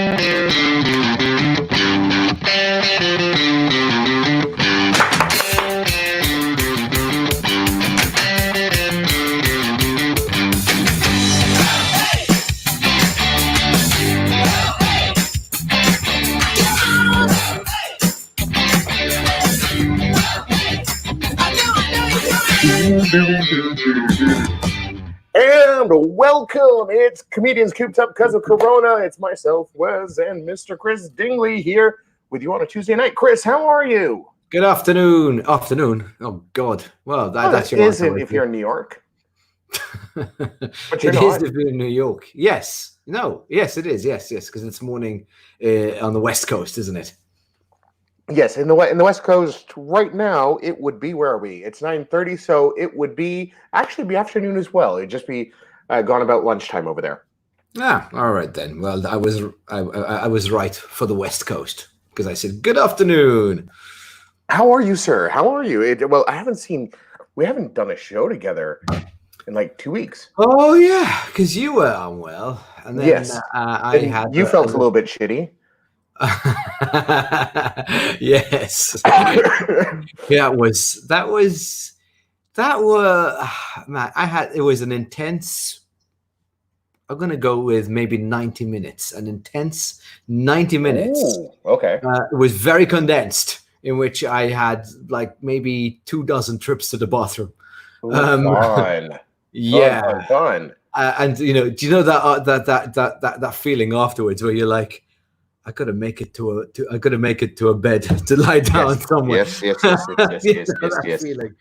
And welcome. It's Comedians Cooped Up because of Corona. It's myself, Wes, and Mr. Chris Dingley here with you on a Tuesday night. Chris, how are you? Good afternoon. Afternoon. Oh, God. Well, that's your isn't if you're in New York. But you're not. If you're in New York. Yes. No. Yes, it is. Yes, because it's morning on the West Coast, isn't it? Yes, in the West Coast right now, it would be, where are we? It's 9:30, so it would be afternoon as well. It'd just be gone about lunchtime over there. Ah, all right then. Well, I was right for the West Coast because I said good afternoon. How are you, sir? How are you? We haven't done a show together in like 2 weeks. Oh yeah, because you were unwell, and then yes, you felt a little bit shitty. Yes. Yeah, that were man, it was an intense, I'm gonna go with maybe 90 minutes, an intense 90 minutes. Ooh, okay. It was very condensed, in which I had like maybe 24 trips to the bathroom. Fun. Yeah. Fun. And do you know that feeling afterwards where you're like, I gotta make it to a bed to lie down somewhere. Yes. Feeling.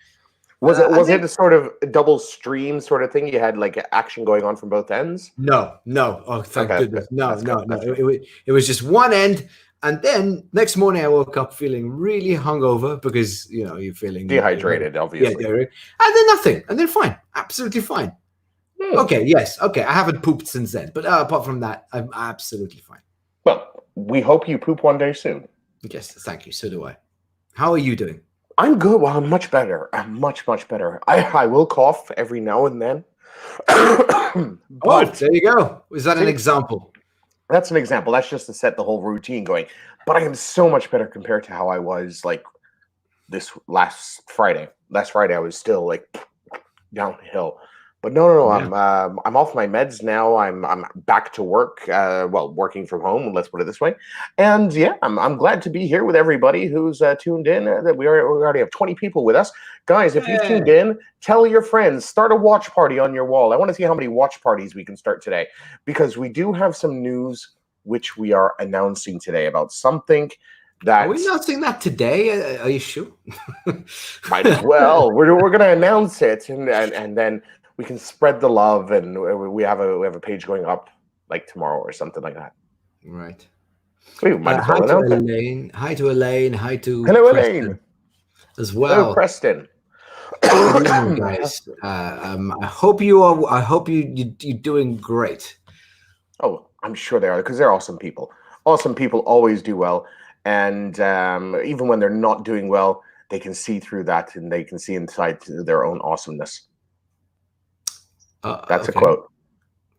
Was it a sort of double stream sort of thing? You had like action going on from both ends? No. Oh, thank goodness. No. It was just one end, and then next morning I woke up feeling really hungover because you're feeling dehydrated, obviously. Yeah, and then nothing, and then fine, absolutely fine. Okay, yes, okay. I haven't pooped since then, but apart from that, I'm absolutely fine. Well, we hope you poop one day soon. Yes, thank you. So do I. How are you doing? I'm good. Well, I'm much better. I'm much better. I will cough every now and then. But there you go. Is that an example? That's an example. That's just to set the whole routine going. But I am so much better compared to how I was like this last Friday. Last Friday, I was still like downhill. But no. Yeah. I'm off my meds now. I'm back to work. Working from home. Let's put it this way. And yeah, I'm glad to be here with everybody who's tuned in. That we already have 20 people with us, guys. If you've tuned in, tell your friends. Start a watch party on your wall. I want to see how many watch parties we can start today, because we do have some news which we are announcing today about something. Are we announcing that today? Are you sure? Might as well. We're going to announce it, and then we can spread the love, and we have a page going up like tomorrow or something like that. Right. We might as well announce it. Elaine. Hi to Elaine. Hello, Preston Elaine. As well. Hello, Preston. Guys, I hope you're doing great. Oh, I'm sure they are, because they're awesome people. Awesome people always do well, and even when they're not doing well, they can see through that, and they can see inside their own awesomeness. That's okay. A quote.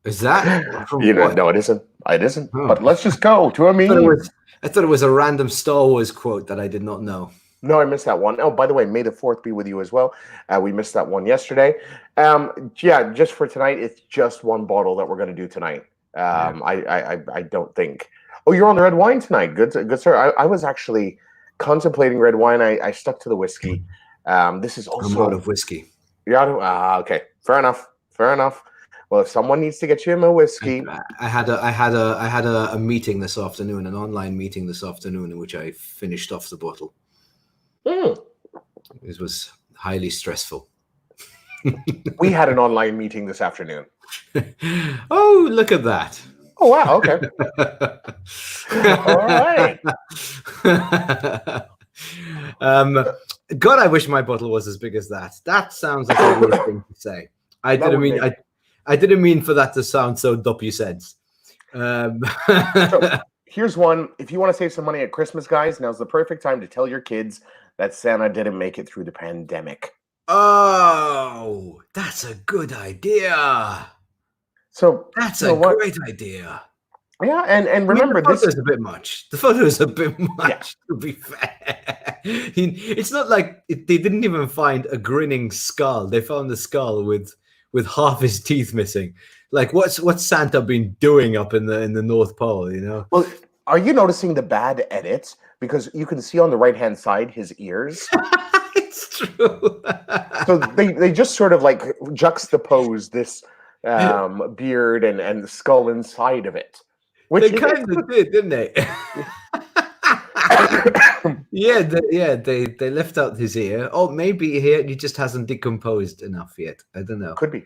Is that? No, it isn't. It isn't. Oh. But let's just go to a meme. I thought it was a random Star Wars quote that I did not know. No, I missed that one. Oh, by the way, May the 4th be with you as well. We missed that one yesterday. Yeah, just for tonight, it's just one bottle that we're going to do tonight. I don't think. Oh, you're on the red wine tonight. Good, sir. I was actually contemplating red wine. I stuck to the whiskey. This is also I'm out of whiskey. Yeah. Okay. Fair enough. Well, if someone needs to get you a whiskey, I had a meeting this afternoon, an online meeting this afternoon, in which I finished off the bottle. It was highly stressful. We had an online meeting this afternoon. Oh, look at that! Oh wow! Okay. All right. God, I wish my bottle was as big as that. That sounds like a weird thing to say. I didn't mean for that to sound so doppy sense. So here's one. If you want to save some money at Christmas, guys, now's the perfect time to tell your kids that Santa didn't make it through the pandemic. Oh, that's a good idea. So that's a great idea. Yeah, and I mean, remember the this. photo's a bit much. The photo is a bit much, to be fair. It's not like they didn't even find a grinning skull. They found a skull with half his teeth missing. Like, what's Santa been doing up in the North Pole? You know? Well, are you noticing the bad edits? Because you can see on the right-hand side his ears. It's true. So they just sort of like juxtapose this beard and the skull inside of it. They kind of did, didn't they? They left out his ear. Oh, maybe he just hasn't decomposed enough yet. I don't know. Could be.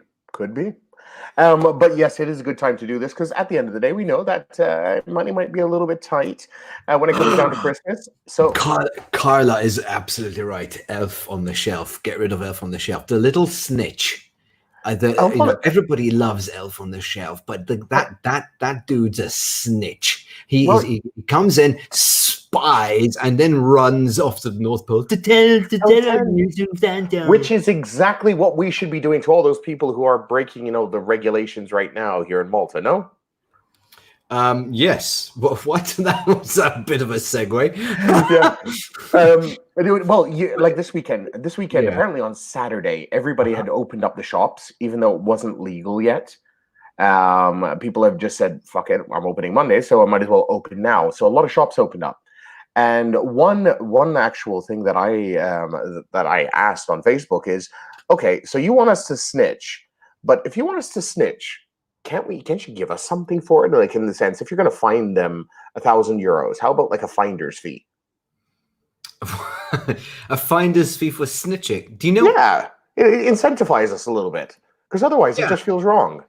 But yes, it is a good time to do this because at the end of the day, we know that money might be a little bit tight when it comes down to Christmas. So Carla is absolutely right. Elf on the Shelf. Get rid of Elf on the Shelf. The little snitch. Everybody loves Elf on the Shelf, but that dude's a snitch. He comes in, spies, and then runs off to the North Pole to tell our news of Santa. Which is exactly what we should be doing to all those people who are breaking, the regulations right now here in Malta. No. Yes. What? That was a bit of a segue. Yeah. Like this weekend, apparently on Saturday, everybody had opened up the shops, even though it wasn't legal yet. People have just said, fuck it, I'm opening Monday, so I might as well open now. So a lot of shops opened up. And one actual thing that I asked on Facebook is, okay, so you want us to snitch, but if you want us to snitch, can't you give us something for it? Like, in the sense, if you're going to fine them €1,000, how about like a finder's fee? A finder's fee for snitching? Do you know? Yeah, it incentivizes us a little bit, because otherwise it just feels wrong.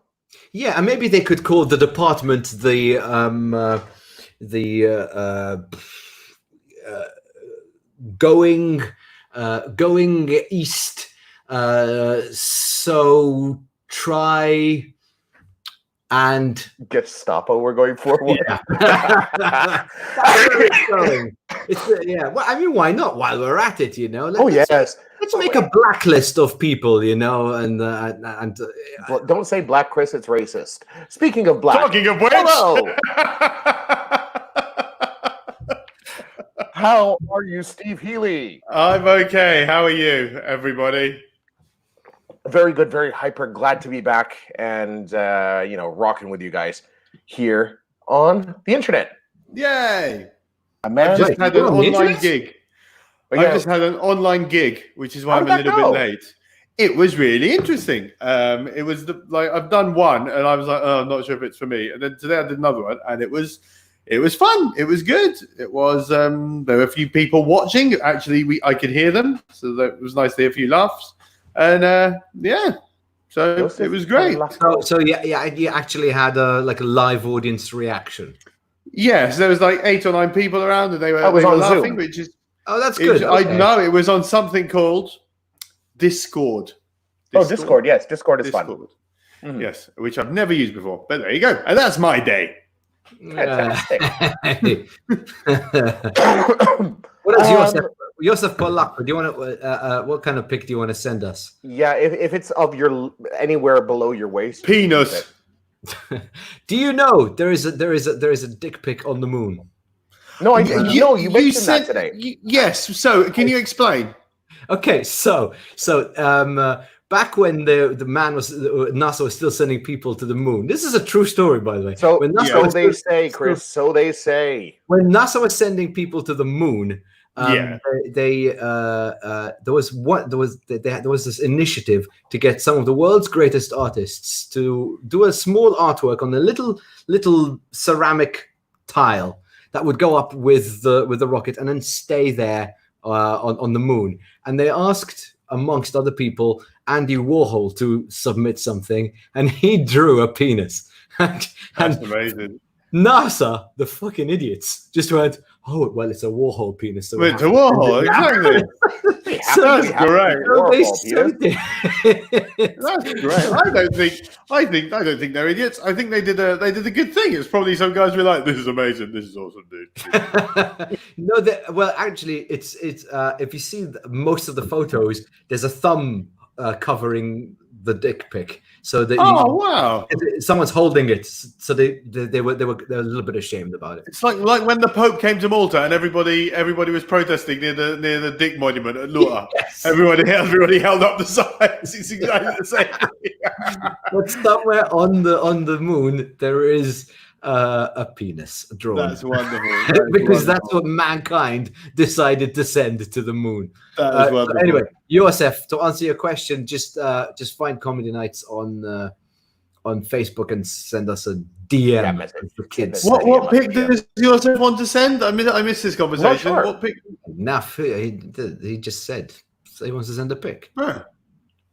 Yeah, and maybe they could call the department the going east. So try and Gestapo. We're going forward. Yeah. Well, I mean, why not? While we're at it, Let's make a blacklist of people, and don't say black, Chris. It's racist. Speaking of black. Talking of which. Hello. How are you, Steve Healy? I'm okay. How are you, everybody? Very good, very hyper. Glad to be back and rocking with you guys here on the internet. Yay! I just had an online gig. I just had an online gig, which is why I'm a little bit late. It was really interesting. It was I've done one, and I was like, oh, I'm not sure if it's for me. And then today I did another one, and it was fun. It was good. It was. There were a few people watching. Actually, I could hear them, so that was nice to hear a few laughs. And so it was great. So you actually had a live audience reaction. Yes, there was 8 or 9 people around, and they were laughing, Zoom. Which is that's good. I know it was on something called Discord. Discord. Yes, Discord is fun. Mm-hmm. Yes, which I've never used before. But there you go, and that's my day. Fantastic. What is Josef Polak? Do you want to? What kind of pic do you want to send us? Yeah, if it's of your anywhere below your waist, penis. Do you know there is a dick pic on the moon? No, you mentioned that today. Yes. So can you explain? Okay, so back when the man NASA was still sending people to the moon. This is a true story, by the way. So they say, Chris. So they say. When NASA was sending people to the moon, there was this initiative to get some of the world's greatest artists to do a small artwork on a little ceramic tile that would go up with the rocket and then stay there on the moon. And they asked, amongst other people, Andy Warhol to submit something, and he drew a penis. That's amazing. NASA, the fucking idiots, just went, oh, well, it's a Warhol penis. So it's a Warhol, exactly. That's great. That's great. I don't think they're idiots. I think they did a good thing. It's probably some guys were like, this is amazing, this is awesome, dude. No, well, actually, it's if you see most of the photos, there's a thumb covering the dick pic. So that Oh wow! someone's holding it, so they were a little bit ashamed about it. It's like when the Pope came to Malta and everybody was protesting near the Dick Monument at Luta. Yes. Everybody held up the signs. It's exactly the same thing. But somewhere on the moon there is a penis drawn. That's wonderful. Because that's what mankind decided to send to the moon. That is wonderful. Anyway, Josef, to answer your question, just find Comedy Nights on Facebook and send us a DM for kids. What pic does Josef want to send? I missed this conversation. Sure. What pic? Enough. He just said he wants to send a pic.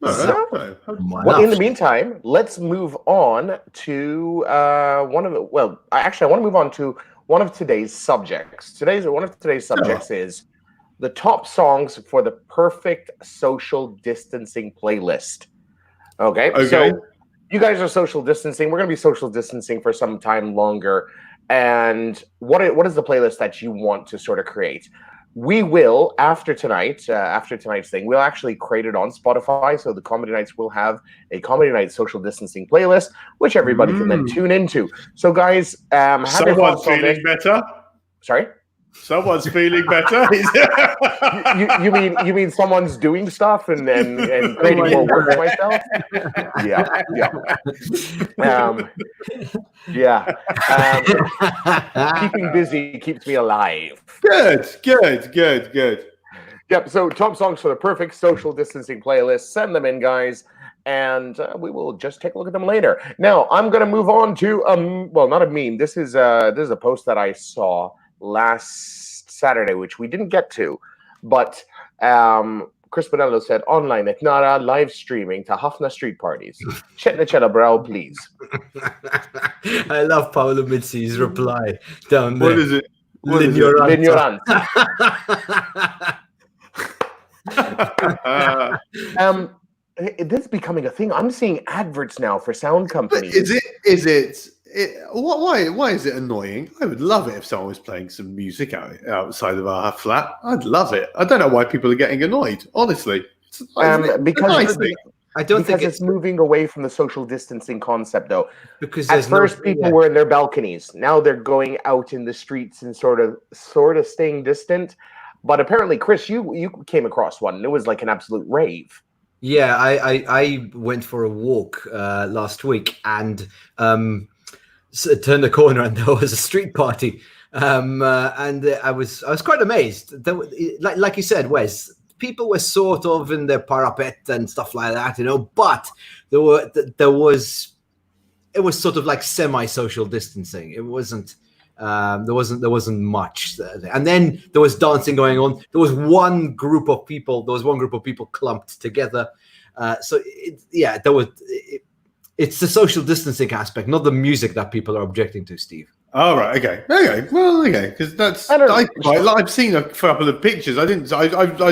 Well, in the meantime, let's move on to I want to move on to one of today's subjects. One of today's subjects is the top songs for the perfect social distancing playlist. Okay. So you guys are social distancing. We're going to be social distancing for some time longer. And what is the playlist that you want to sort of create? We will, after tonight's thing, we'll actually create it on Spotify. So the Comedy Nights will have a Comedy Night social distancing playlist, which everybody can then tune into. So, guys, someone's feeling better. Sorry? Someone's feeling better. you mean someone's doing stuff and creating more work for myself? Keeping busy keeps me alive. Good. Yep. So top songs for the perfect social distancing playlist. Send them in, guys, and we will just take a look at them later. Now I'm going to move on to not a meme. This is a post that I saw last Saturday, which we didn't get to, but Chris Bonello said online at Nara live streaming to Hafna street parties. Chetna brow, please. I love Paolo Mizzi's reply down there. What is it? L'ignoranza. This is becoming a thing. I'm seeing adverts now for sound companies. Is it? Why is it annoying? I would love it if someone was playing some music outside of our flat. I'd love it. I don't know why people are getting annoyed. Honestly, because it's moving away from the social distancing concept, though. Because at first people were in their balconies. Now they're going out in the streets and sort of staying distant. But apparently, Chris, you came across one. And it was like an absolute rave. Yeah, I went for a walk last week and. So turned the corner and there was a street party, and I was quite amazed. Like you said, Wes, people were sort of in their parapet and stuff like that, but it was sort of like semi-social distancing. It wasn't there wasn't much there. And then there was dancing going on. There was one group of people clumped together. It's the social distancing aspect, not the music that people are objecting to, Steve. Oh, right. Okay. Well, because I've seen a couple of pictures. I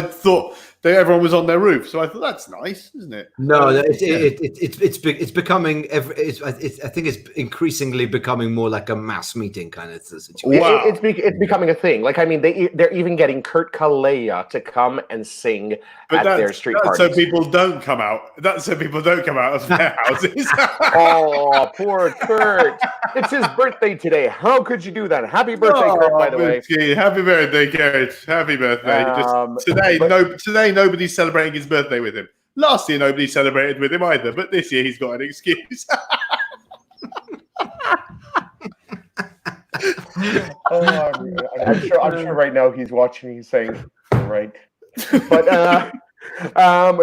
thought that everyone was on their roof, so I thought that's nice, isn't it? No, it's becoming. I think it's increasingly becoming more like a mass meeting kind of situation. Wow. It's becoming a thing. Like, I mean, they're even getting Kurt Kalea to come and sing at their street parties. So people don't come out. That's so people don't come out of their houses. Oh, poor Kurt! It's his birthday today. How could you do that? Happy birthday, Kurt! By the way, happy birthday, Kurt! Happy birthday! Today, nobody's celebrating his birthday with him. Last year, nobody celebrated with him either. But this year, he's got an excuse. I'm sure right now he's watching. He's saying, "Right." But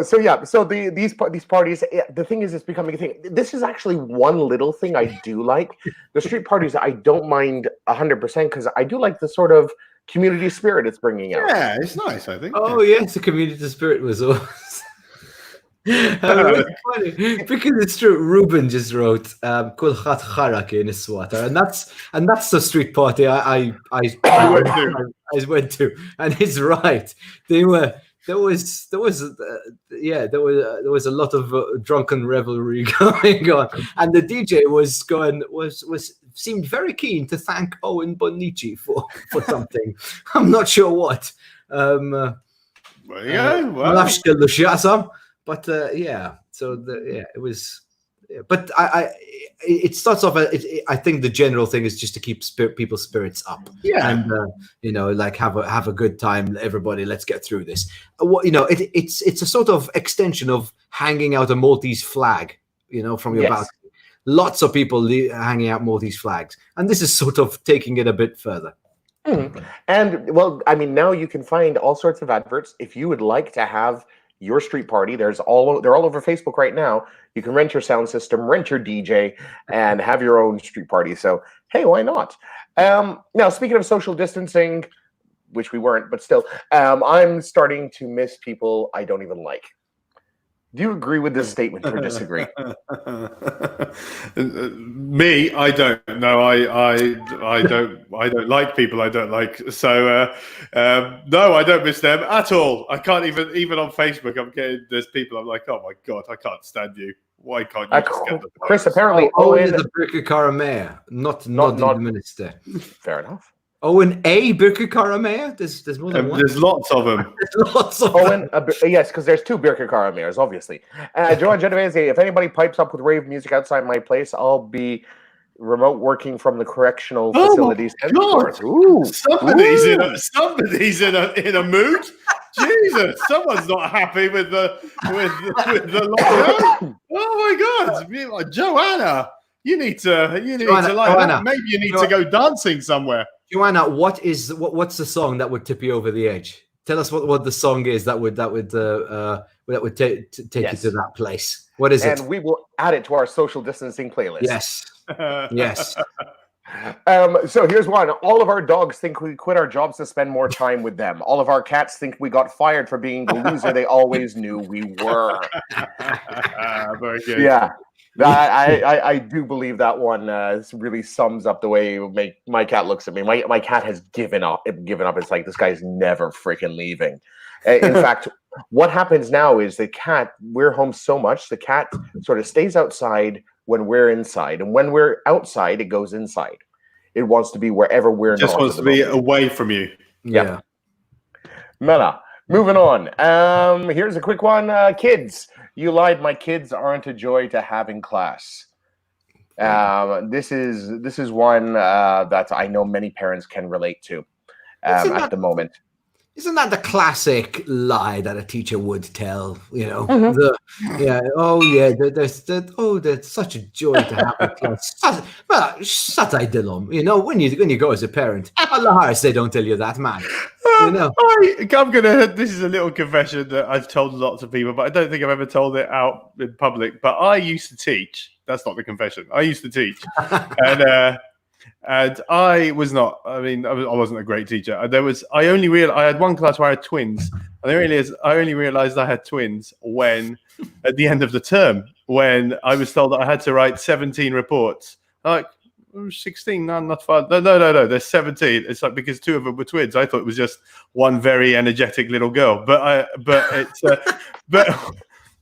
so these parties. The thing is, it's becoming a thing. This is actually one little thing I do like. The street parties, I don't mind 100% because I do like the sort of community spirit it's bringing out. Yeah, it's nice, I think. Oh, yes, the community spirit was awesome. Funny, because it's true. Ruben just wrote "Kulchat Harake in Iswata," and that's the street party I went to, and he's right. There was a lot of drunken revelry going on, and the DJ seemed very keen to thank Owen Bonici for something. I'm not sure what. But yeah, It was. But it starts off. I think the general thing is just to keep people's spirits up. Yeah. And like have a good time. Everybody, let's get through this. It's a sort of extension of hanging out a Maltese flag. From your balcony. Lots of people hanging out Maltese flags, and this is sort of taking it a bit further. And well, I mean, now you can find all sorts of adverts. If you would like to have your street party, they're all over Facebook right now. You can rent your sound system, rent your DJ, and have your own street party. So hey, why not? Now, speaking of social distancing, which we weren't, but still, I'm starting to miss people I don't even like. Do you agree with this statement or disagree? Me, I don't. No, I don't like people I don't like. So no, I don't miss them at all. I can't even on Facebook. There's people I'm like, oh my god, I can't stand you. Why can't you just get the Chris? virus? Apparently, Owen is the Birkirkara mayor, not the minister. Fair enough. Owen A. Birkirkara mayor? There's more than one. There's lots of them. There's lots of Owen, yes, because there's two Birkirkara mayors, obviously. Joanne Genovese, if anybody pipes up with rave music outside my place, I'll be remote working from the correctional facilities. Ooh, somebody's in a mood. Jesus, someone's not happy with the lockdown. Oh my God, Joanna, you need to Joanna, maybe you need to go dancing somewhere. Joanna, what's the song that would tip you over the edge? Tell us what the song is that would take you to that place. What is it? And we will add it to our social distancing playlist. Yes. Yes. So here's one. All of our dogs think we quit our jobs to spend more time with them. All of our cats think we got fired for being the loser they always knew we were. Very good. Yeah. I do believe that one really sums up the way my cat looks at me. My cat has given up. It's like, this guy's never freaking leaving. In fact, what happens now is we're home so much, the cat sort of stays outside when we're inside. And when we're outside, it goes inside. It wants to be wherever we're not. Just wants to be away from you. Yeah. Mela, moving on. Here's a quick one. Kids. You lied. My kids aren't a joy to have in class. This is one that I know many parents can relate to at the moment. Isn't that the classic lie that a teacher would tell? That's such a joy to have in class. Satai dilom. When you go as a parent, Allah they don't tell you that, man. This is a little confession that I've told lots of people, but I don't think I've ever told it out in public. But I used to teach. That's not the confession. I used to teach, and I was not. I mean, I wasn't a great teacher. I had one class where I had twins, and I only realized I had twins when, at the end of the term, when I was told that I had to write 17 reports. Like, 16, no, not far. No, there's 17. It's like, because two of them were twins. I thought it was just one very energetic little girl. But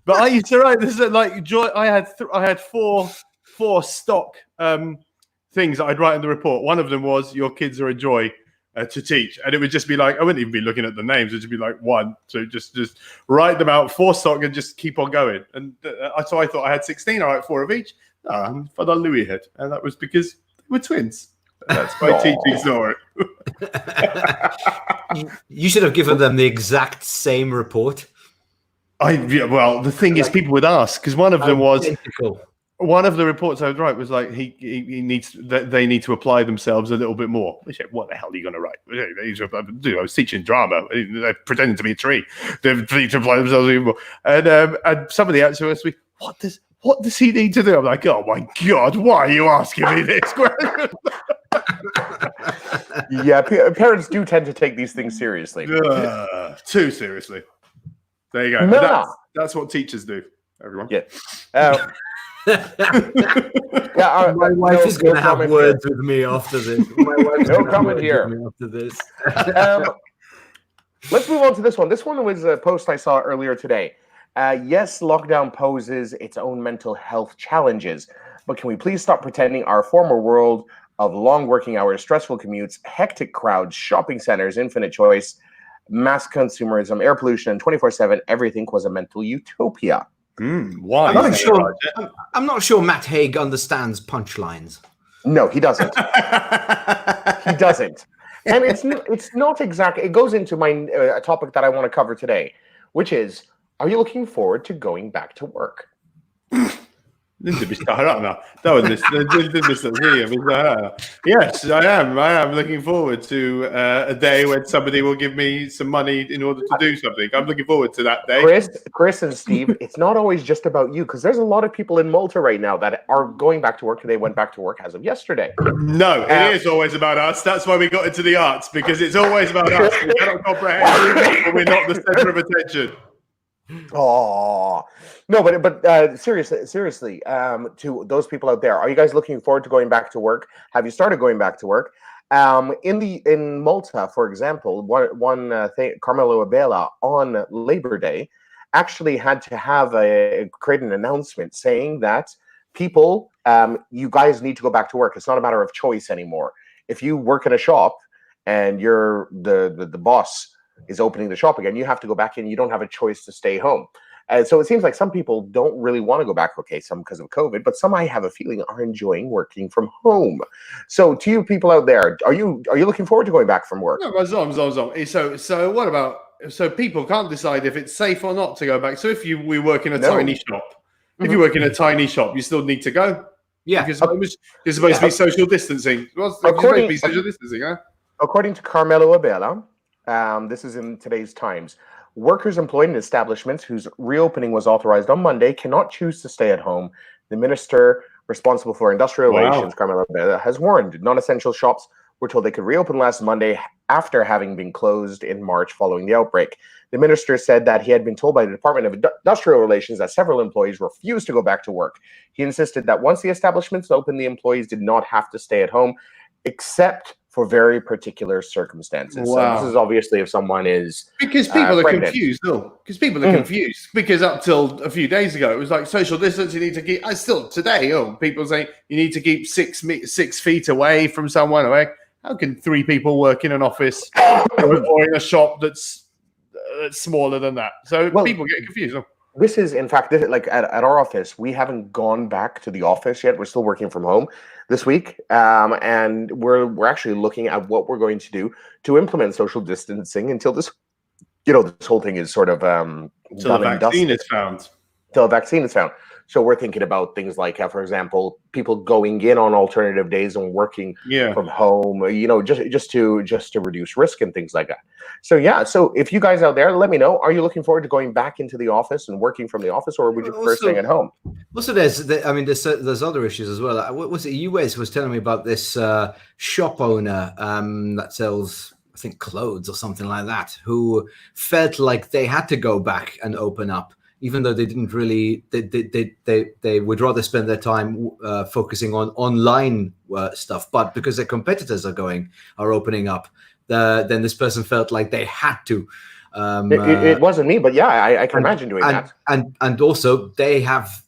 I used to write this like joy. I had four stock things that I'd write in the report. One of them was, your kids are a joy to teach, and it would just be like, I wouldn't even be looking at the names. It'd just be like one, so just write them out, 4 stock, and just keep on going. And so I thought I had 16. I write 4 of each. For the Louis head, and that was because they were twins. That's my teaching story. You should have given them the exact same report. Well, the thing is, people would ask, because one of them was identical. One of the reports I would write was like, they need to apply themselves a little bit more. I said, what the hell are you going to write? I was teaching drama. They're pretending to be a tree. They need to apply themselves even more. And somebody actually asked me, what does he need to do? I'm like, oh my God, why are you asking me this question? Yeah, parents do tend to take these things seriously. Too seriously. There you go. That's what teachers do, everyone. Yeah. My wife is going to have words with me after this. No comment here. After this. Let's move on to this one. This one was a post I saw earlier today. Yes, lockdown poses its own mental health challenges, but can we please stop pretending our former world of long working hours, stressful commutes, hectic crowds, shopping centers, infinite choice, mass consumerism, air pollution, and 24/7 everything was a mental utopia? Why? I'm not sure Matt Haig understands punchlines. No, he doesn't. He doesn't. And it's not exactly. It goes into my a topic that I want to cover today, which is: are you looking forward to going back to work? Yes, I am. I am looking forward to a day when somebody will give me some money in order to do something. I'm looking forward to that day. Chris and Steve, it's not always just about you, because there's a lot of people in Malta right now that are going back to work, and they went back to work as of yesterday. No, it is always about us. That's why we got into the arts, because it's always about us. We cannot comprehend, but we're not the center of attention. Oh no, but seriously, to those people out there, are you guys looking forward to going back to work? Have you started going back to work? In Malta, for example, one thing, Carmelo Abela on Labor Day actually had to create an announcement saying that people, you guys need to go back to work. It's not a matter of choice anymore. If you work in a shop and you're the boss is opening the shop again, you have to go back in. You don't have a choice to stay home. And so it seems like some people don't really want to go back. Okay, some because of COVID, but some, I have a feeling, are enjoying working from home. So to you people out there, are you looking forward to going back from work? No, so what about, so people can't decide if it's safe or not to go back. So if we work in a tiny shop, if you work in a tiny shop, you still need to go. Yeah, because you're supposed to be social distancing. According to Carmelo Abela, this is in today's Times. Workers employed in establishments whose reopening was authorized on Monday cannot choose to stay at home. The minister responsible for industrial relations, Carmelo Abela, has warned non-essential shops were told they could reopen last Monday after having been closed in March following the outbreak. The minister said that he had been told by the Department of Industrial Relations that several employees refused to go back to work. He insisted that once the establishments opened, the employees did not have to stay at home, except for very particular circumstances. So this is obviously if someone is because people are confused. No, because people are confused. Because up till a few days ago, it was like social distance. You need to keep. Still today, people say you need to keep 6 feet away from someone. Away. How can 3 people work in an office or in a shop that's smaller than that? So people get confused. This is, in fact, like at our office, we haven't gone back to the office yet. We're still working from home this week, and we're actually looking at what we're going to do to implement social distancing until this, this whole thing is sort of until the vaccine is found. Until a vaccine is found. So we're thinking about things like, for example, people going in on alternative days and working from home, just to reduce risk and things like that. So so if you guys out there, let me know. Are you looking forward to going back into the office and working from the office, or would you prefer staying at home? Also, there's other issues as well. What was it? US was telling me about this shop owner that sells, I think, clothes or something like that, who felt like they had to go back and open up, even though they didn't really, they would rather spend their time focusing on online stuff. But because their competitors are opening up, then this person felt like they had to. It wasn't me, but I can imagine doing that. And also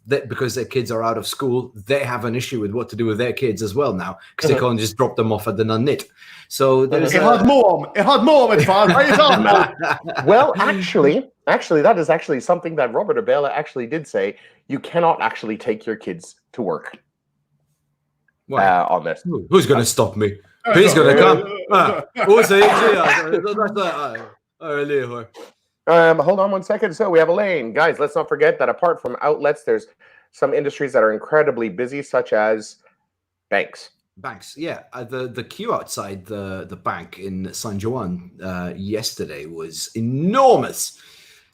because their kids are out of school, they have an issue with what to do with their kids as well now, because they can't just drop them off at the non-knit. So there's had more. Well, actually, that is actually something that Robert Abela actually did say. You cannot actually take your kids to work. On this. Who's going to stop me? He's going to come. Hold on one second. So we have Elaine. Guys, let's not forget that apart from outlets, there's some industries that are incredibly busy, such as banks. Banks, yeah. The queue outside the bank in San Juan yesterday was enormous.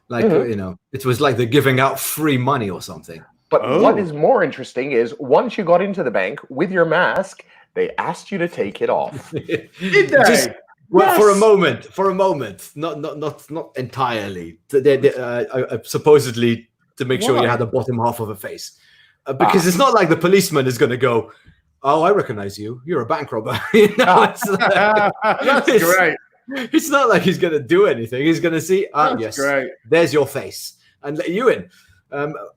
Like, it was like they're giving out free money or something. But what is more interesting is once you got into the bank with your mask, they asked you to take it off. Did they? Well, for a moment, not entirely. Supposedly to make sure you had the bottom half of a face, because it's not like the policeman is going to go, "Oh, I recognize you. You're a bank robber." That's great. It's not like he's going to do anything. He's going to see, yes, great. There's your face, and let you in.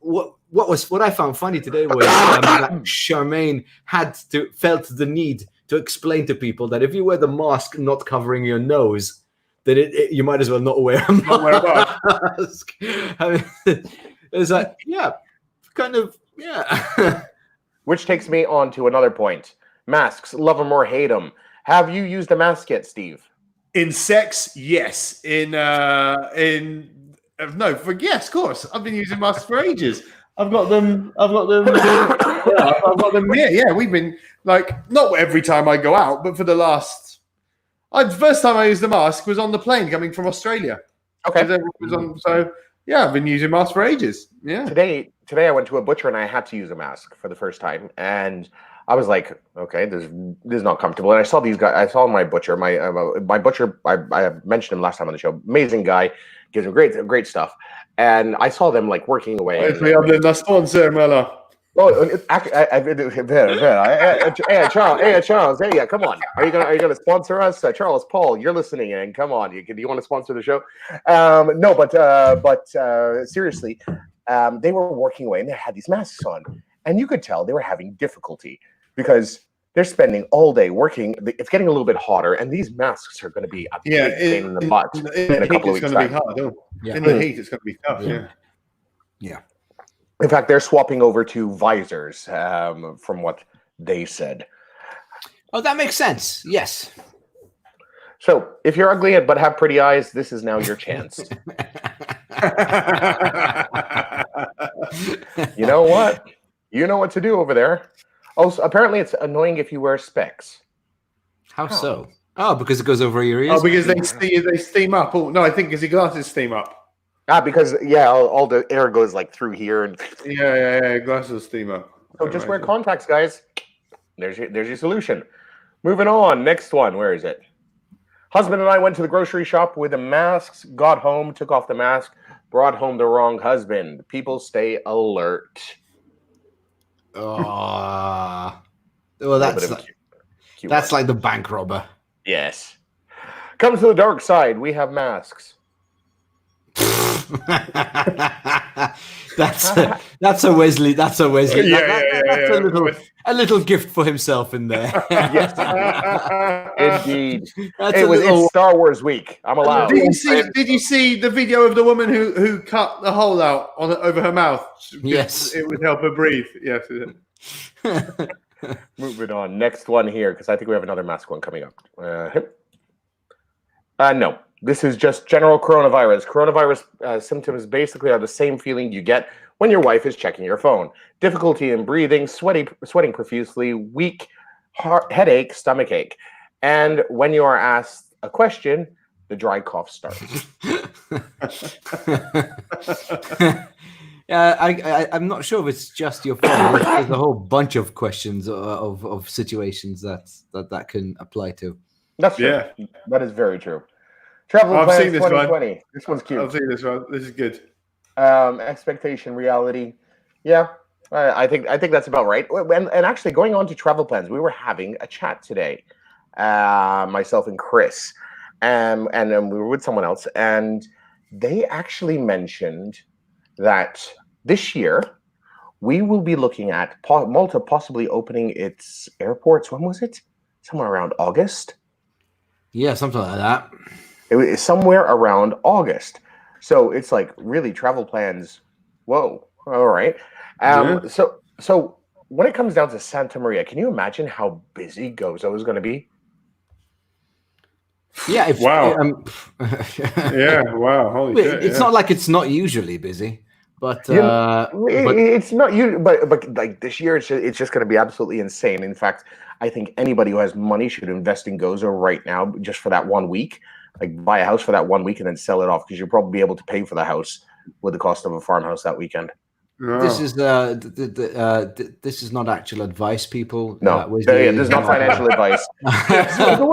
What I found funny today was that Charmaine felt the need to explain to people that if you wear the mask not covering your nose, then you might as well not wear a mask. It's like, yeah, kind of, yeah. Which takes me on to another point. Masks, love them or hate them. Have you used a mask yet, Steve? In sex, yes. Yes, of course. I've been using masks for ages. I've got them. I've got them here. Yeah, we've been like not every time I go out, but for the last. The first time I used the mask was on the plane coming from Australia. Okay. So yeah, I've been using masks for ages. Yeah. Today I went to a butcher and I had to use a mask for the first time, and I was like, okay, this is not comfortable. And I saw these guys. I saw my butcher. My butcher. I mentioned him last time on the show. Amazing guy, gives him great stuff. And I saw them like working away. We have the sponsor, Miller. Oh, Charles, hey, come on. Are you gonna sponsor us, Charles Paul? You're listening in. Come on, do you want to sponsor the show? No, but seriously, they were working away and they had these masks on, and you could tell they were having difficulty because they're spending all day working. It's getting a little bit hotter, and these masks are going to be a big pain in the butt in a couple of weeks' time. In the heat, it's going to be tough. Yeah. In fact, they're swapping over to visors, from what they said. Oh, that makes sense. Yes. So, if you're ugly but have pretty eyes, this is now your chance. You know what? You know what to do over there. Also, apparently, it's annoying if you wear specs. How so? Oh, because it goes over your ears. Oh, because they steam up. Oh no, I think because your glasses steam up. Because all the air goes like through here and yeah, glasses steam up. So just wear contacts, guys. There's your solution. Moving on, next one. Where is it? Husband and I went to the grocery shop with the masks. Got home, took off the mask, brought home the wrong husband. People stay alert. Well, that's like the bank robber. Yes. Come to the dark side. We have masks. That's a Wesley. That's a Wesley. That's a little gift for himself in there. Yes, indeed. It's Star Wars week. I'm allowed. Did you see the video of the woman who cut the hole out over her mouth? Yes, it would help her breathe. Yes. Moving on. Next one here, because I think we have another mask one coming up. No. This is just general coronavirus. Coronavirus symptoms basically are the same feeling you get when your wife is checking your phone. Difficulty in breathing, sweating profusely, weak headache, stomach ache. And when you are asked a question, the dry cough starts. I'm not sure if it's just your phone. There's a whole bunch of questions of situations that can apply to. That's true. Yeah. That is very true. Travel plans 2020. This one's cute. I've seen this one. This is good. Expectation, reality. Yeah, I think that's about right. And actually, going on to travel plans, we were having a chat today, myself and Chris, and then we were with someone else, and they actually mentioned that this year we will be looking at Malta possibly opening its airports. When was it? Somewhere around August. Yeah, something like that. It was somewhere around August. So it's like really travel plans. Whoa. All right. So when it comes down to Santa Maria, can you imagine how busy Gozo is going to be? Yeah. Wow. Yeah. Wow. Holy shit. It's not like it's not usually busy, but it's not you. But like this year, it's just going to be absolutely insane. In fact, I think anybody who has money should invest in Gozo right now, just for that 1 week. Like buy a house for that 1 week and then sell it off, because you'll probably be able to pay for the house with the cost of a farmhouse that weekend. Oh. This is this is not actual advice, people. No, this is not financial advice. So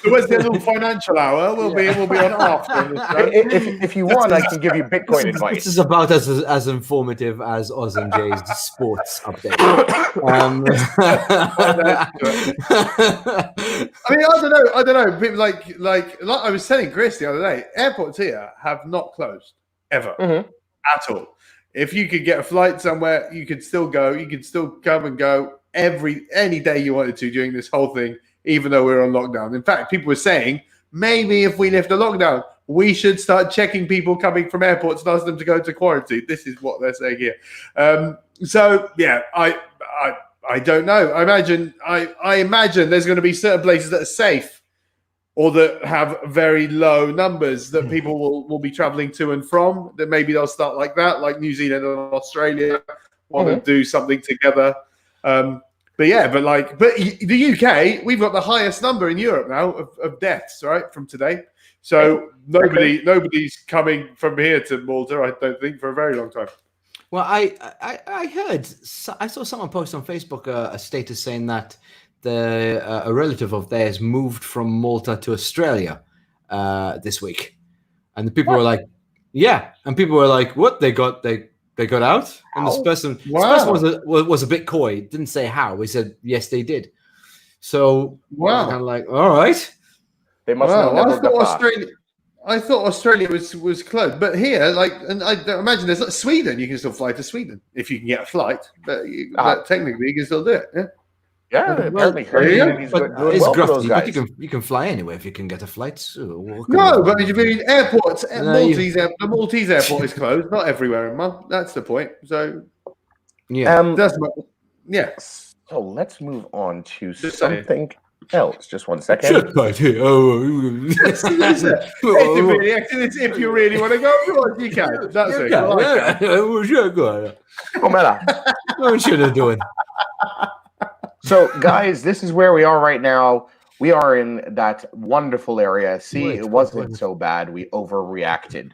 where's the little financial hour? We'll be on after. If you want, I can give you Bitcoin advice. This is about as informative as Oz and Jay's sports update. I mean, I don't know. People like I was telling Chris the other day, airports here have not closed ever at all. If you could get a flight somewhere, you could still go. You could still come and go any day you wanted to during this whole thing, even though we're on lockdown. In fact, people were saying maybe if we lift the lockdown, we should start checking people coming from airports and ask them to go into quarantine. This is what they're saying here. So yeah, I don't know. I imagine there's going to be certain places that are safe or that have very low numbers that people will be traveling to and from. That maybe they'll start like that, like New Zealand and Australia want to do something together. But the UK, we've got the highest number in Europe now of deaths, right, from today. So nobody's coming from here to Malta, I don't think, for a very long time. Well, I heard, I saw someone post on Facebook a status saying that a relative of theirs moved from Malta to Australia this week, and the people were like, "Yeah," and people were like, "What? They got out?" And this person was a bit coy. Didn't say how. He said, "Yes, they did." So kind of like, all right. They must know. I thought Australia was closed, but here, and I don't imagine there's like Sweden. You can still fly to Sweden if you can get a flight, but technically you can still do it. Yeah. Yeah, apparently. It's grafty, but you can fly anywhere if you can get a flight. No, but you mean airports? The Maltese airport is closed. Not everywhere, Emma. That's the point. So So let's move on to something else. Just one second. If you really want to go abroad, you can. That's it. What should I doing? So, guys, this is where we are right now. We are in that wonderful area. See, it wasn't so bad. We overreacted.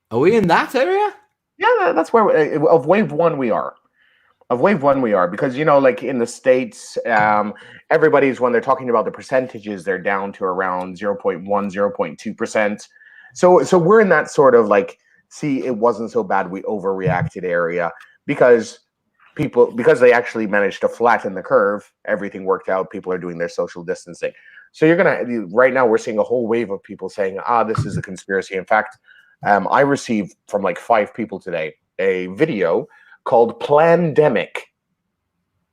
Are we in that area? Yeah, that's where of wave one we are. Of wave one we are, because like in the States, everybody's, when they're talking about the percentages, they're down to around 0.1, 0.2%. So we're in that sort of see, it wasn't so bad, we overreacted area, because they actually managed to flatten the curve. Everything worked out. People are doing their social distancing. So right now we're seeing a whole wave of people saying, this is a conspiracy. In fact, I received from 5 people today a video called Plandemic.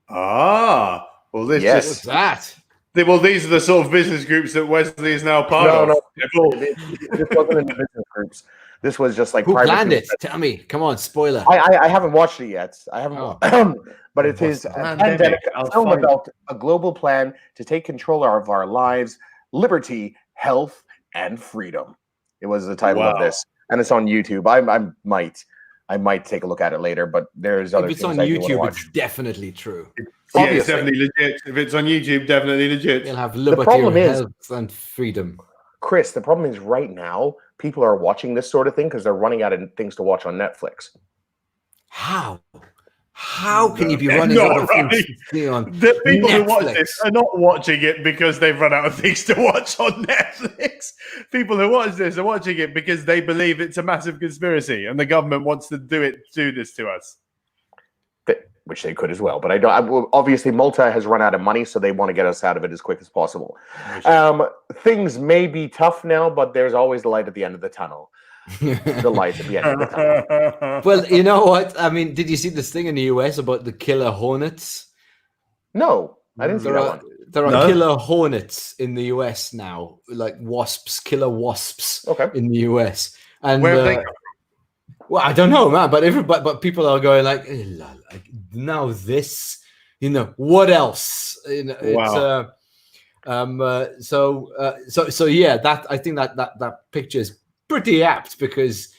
Well, what's that? Well, these are the sort of business groups that Wesley is now part of. No, this wasn't in the business groups. This was just Who planned it? Tell me. Come on, spoiler. I haven't watched it yet. I haven't. But it is a pandemic, a film about a global plan to take control of our lives, liberty, health, and freedom. It was the title of this, and it's on YouTube. I might take a look at it later, but there's other. If it's on YouTube, it's definitely true. It's definitely legit. If it's on YouTube, definitely legit. You'll have liberty, health, and freedom. Chris, the problem is right now, people are watching this sort of thing because they're running out of things to watch on Netflix. How can you be running out of things on the people Netflix? Who watch this are not watching it because they've run out of things to watch on Netflix. People who watch this are watching it because they believe it's a massive conspiracy and the government wants to do this to us. Which they could as well, but I don't. Obviously, Malta has run out of money, so they want to get us out of it as quick as possible. Things may be tough now, but there's always the light at the end of the tunnel. The light at the end of the tunnel. Well, you know what? I mean, did you see this thing in the US about the killer hornets? No, I didn't see that one. There are killer hornets in the US now, like wasps, killer wasps in the US. And where are they? Well, I don't know, man, but people are going like now this, what else? Wow. So yeah, that I think that picture is pretty apt, because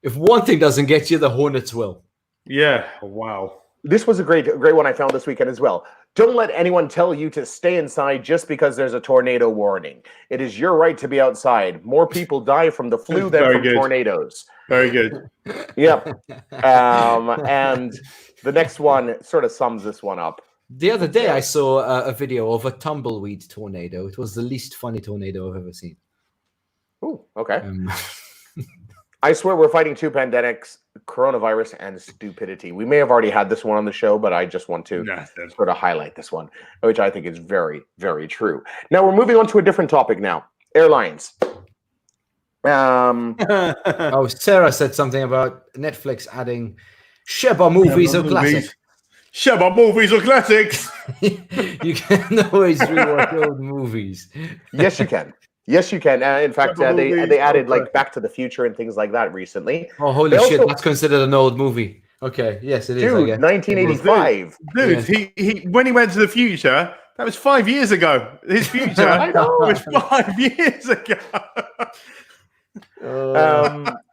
if one thing doesn't get you, the hornets will. Yeah. Wow. This was a great one I found this weekend as well. Don't let anyone tell you to stay inside just because there's a tornado warning. It is your right to be outside. More people die from the flu than from tornadoes. Very good. Yep. And the next one sort of sums this one up. The other day, I saw a video of a tumbleweed tornado. It was the least funny tornado I've ever seen. Ooh, okay. I swear we're fighting 2 pandemics, coronavirus and stupidity. We may have already had this one on the show, but I just want to sort of highlight this one, which I think is very, very true. Now we're moving on to a different topic now. Airlines. Sarah said something about Netflix adding Sheba movies or classics. Sheba movies or classics. You can always rewatch old movies. Yes, you can. Yes, you can. In fact, they added like Back to the Future and things like that recently. Oh, holy shit! That's considered an old movie. Okay, yes, it is. Dude, 1985. Dude, yes. he when he went to the future, that was 5 years ago. His future was 5 years ago.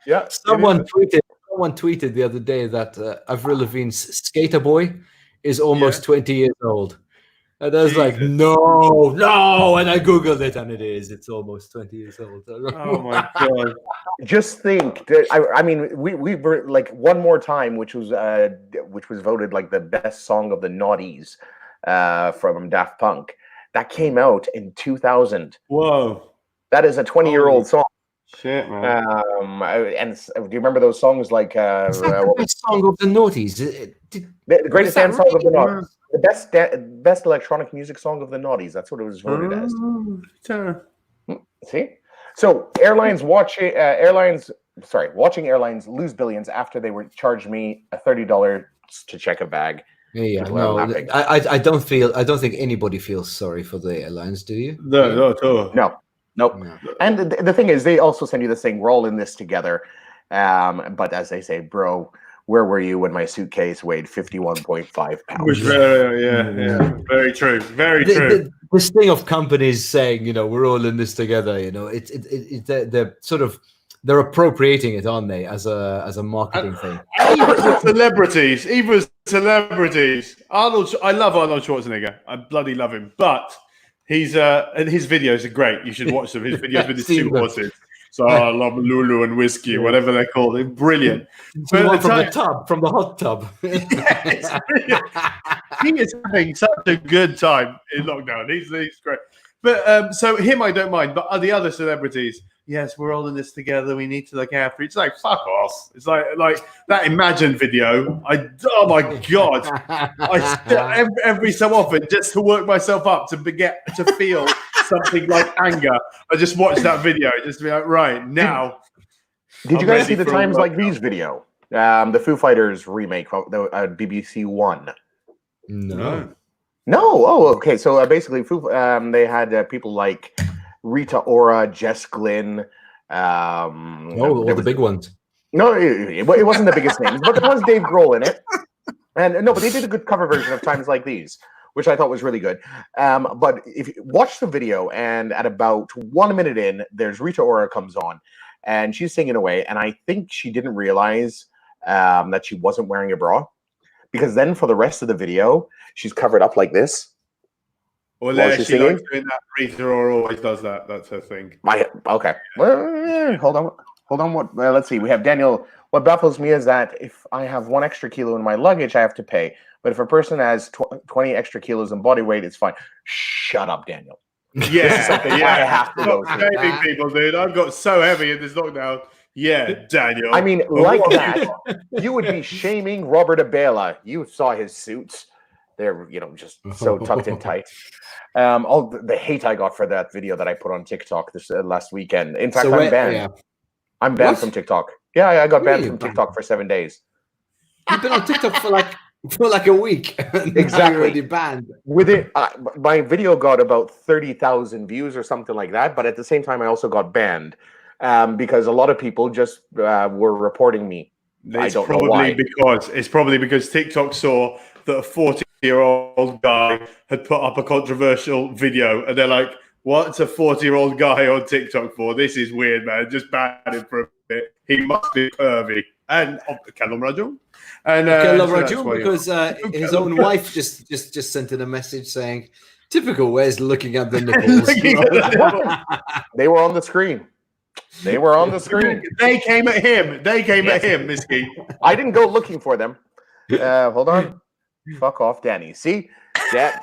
Yeah. Someone tweeted the other day that Avril Lavigne's Skater Boy is almost 20 years old. And I was like, no. And I Googled it, and it is. It's almost 20 years old. Oh, my God. Just think that, I mean, we were like One More Time, which was voted like the best song of the noughties from Daft Punk. That came out in 2000. Whoa. That is a 20-year-old song. Shit, man. And do you remember those songs like is that the best song of the noughties? The greatest dance song of the noughties? The best electronic music song of the noughties. That's what it was voted as. See? So watching airlines lose billions after they were charged me $30 to check a bag. Yeah, no, I don't think anybody feels sorry for the airlines, do you? No, not at all. No. Nope. No. And the thing is, they also send you this thing, we're all in this together. But as they say, bro, where were you when my suitcase weighed 51.5 pounds? Very true. Very true. This thing of companies saying, we're all in this together, they're sort of, they're appropriating it, aren't they, as a marketing thing? Even celebrities. Arnold, I love Arnold Schwarzenegger. I bloody love him. But he's and his videos are great. You should watch them. His videos with his two horses. So I love Lulu and whiskey, whatever they're called. They're brilliant. From the hot tub. Yes, he is having such a good time in lockdown. He's great. But so him, I don't mind. But the other celebrities, yes, we're all in this together. We need to look after. It's like fuck off. It's like that Imagine video. Oh my god! Every so often, just to work myself up to feel something like anger, I just watch that video just to be like, right now. Did you guys see the Times Like These video? The Foo Fighters remake, the BBC One. No. Oh, okay. So basically, they had people like Rita Ora, Jess Glynn. The big ones. No, it wasn't the biggest names, but there was Dave Grohl in it. And no, but they did a good cover version of Times Like These, which I thought was really good. But if you watch the video, and at about 1 minute in, there's Rita Ora comes on, and she's singing away, and I think she didn't realize that she wasn't wearing a bra, because then for the rest of the video, she's covered up like this. Well, she likes doing that. Rita Ora always does that. That's her thing. Okay. Well, hold on. Let's see. We have Daniel. What baffles me is that if I have 1 extra kilo in my luggage, I have to pay. But if a person has 20 extra kilos in body weight, it's fine. Shut up, Daniel. Yeah, I have to go through. Shaming people, dude. I've got so heavy in this lockdown. Yeah, Daniel. I mean, like that, you would be shaming Robert Abela. You saw his suits. They're, just so tucked in tight. All the hate I got for that video that I put on TikTok this last weekend. In fact, I'm banned. Yeah. I'm banned from TikTok. Yeah, I got banned from TikTok for 7 days. You've been on TikTok for like a week. Exactly. Already banned. With it, my video got about 30,000 views or something like that. But at the same time, I also got banned because a lot of people just were reporting me. I don't know why. It's probably because TikTok saw that a 40-year-old guy had put up a controversial video, and they're like, "What's a 40-year-old guy on TikTok for? This is weird, man. Just ban him for a bit. He must be pervy." And Callum Rajul. And because his own wife just sent in a message saying, "Typical Wes looking at the nipples." They were on the screen. They came at him. At him, Misky. I didn't go looking for them. Hold on. Fuck off, Danny. See? That.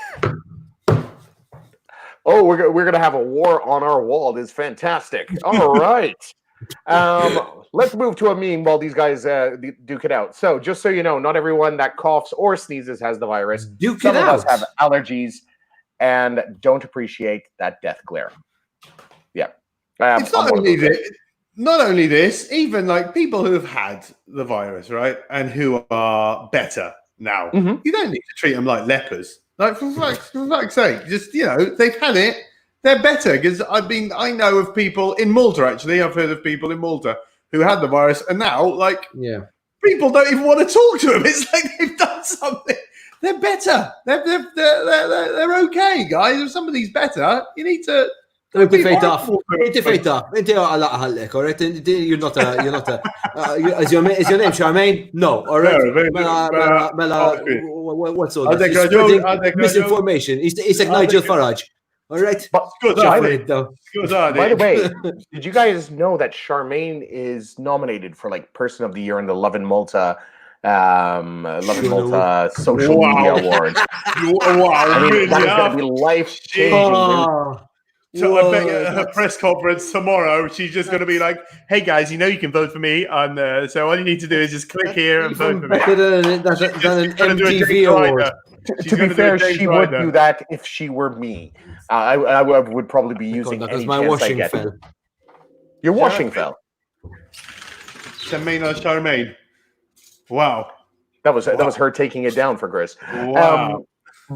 Oh, we're gonna have a war on our wall. This is fantastic. All right. Let's move to a meme while these guys duke it out. So, just so you know, not everyone that coughs or sneezes has the virus. Some of us have allergies and don't appreciate that death glare. Yeah. It's not only this, even like people who have had the virus, right, and who are better now. Mm-hmm. You don't need to treat them like lepers. Like for fuck's sake, just they've had it. They're better because I know of people in Malta, actually. I've heard of people in Malta who had the virus and now, like, people don't even want to talk to them. It's like they've done something. They're better. They're okay, guys. If somebody's better, you need to. Interfejt off. Inti għalla ħallek, all right? You're not a, is your name Charmaine? No, all right? Mela, what's all this? He's spreading misinformation. He's like Nigel Farage, all right? But, by the way, did you guys know that Charmaine is nominated for like Person of the Year in the Love in Malta Social Media Awards? Wow. I mean, that is going to be life-changing. So I bet at her press conference tomorrow, she's just going to be like, "Hey guys, you know you can vote for me on so all you need to do is just click here and vote for me." That's an MTV award. To be fair, she would do that if she were me. I would probably be using any my chance washing I get. fell. Your washing fell. Charmaine. Wow. That was her taking it down for Chris. Wow.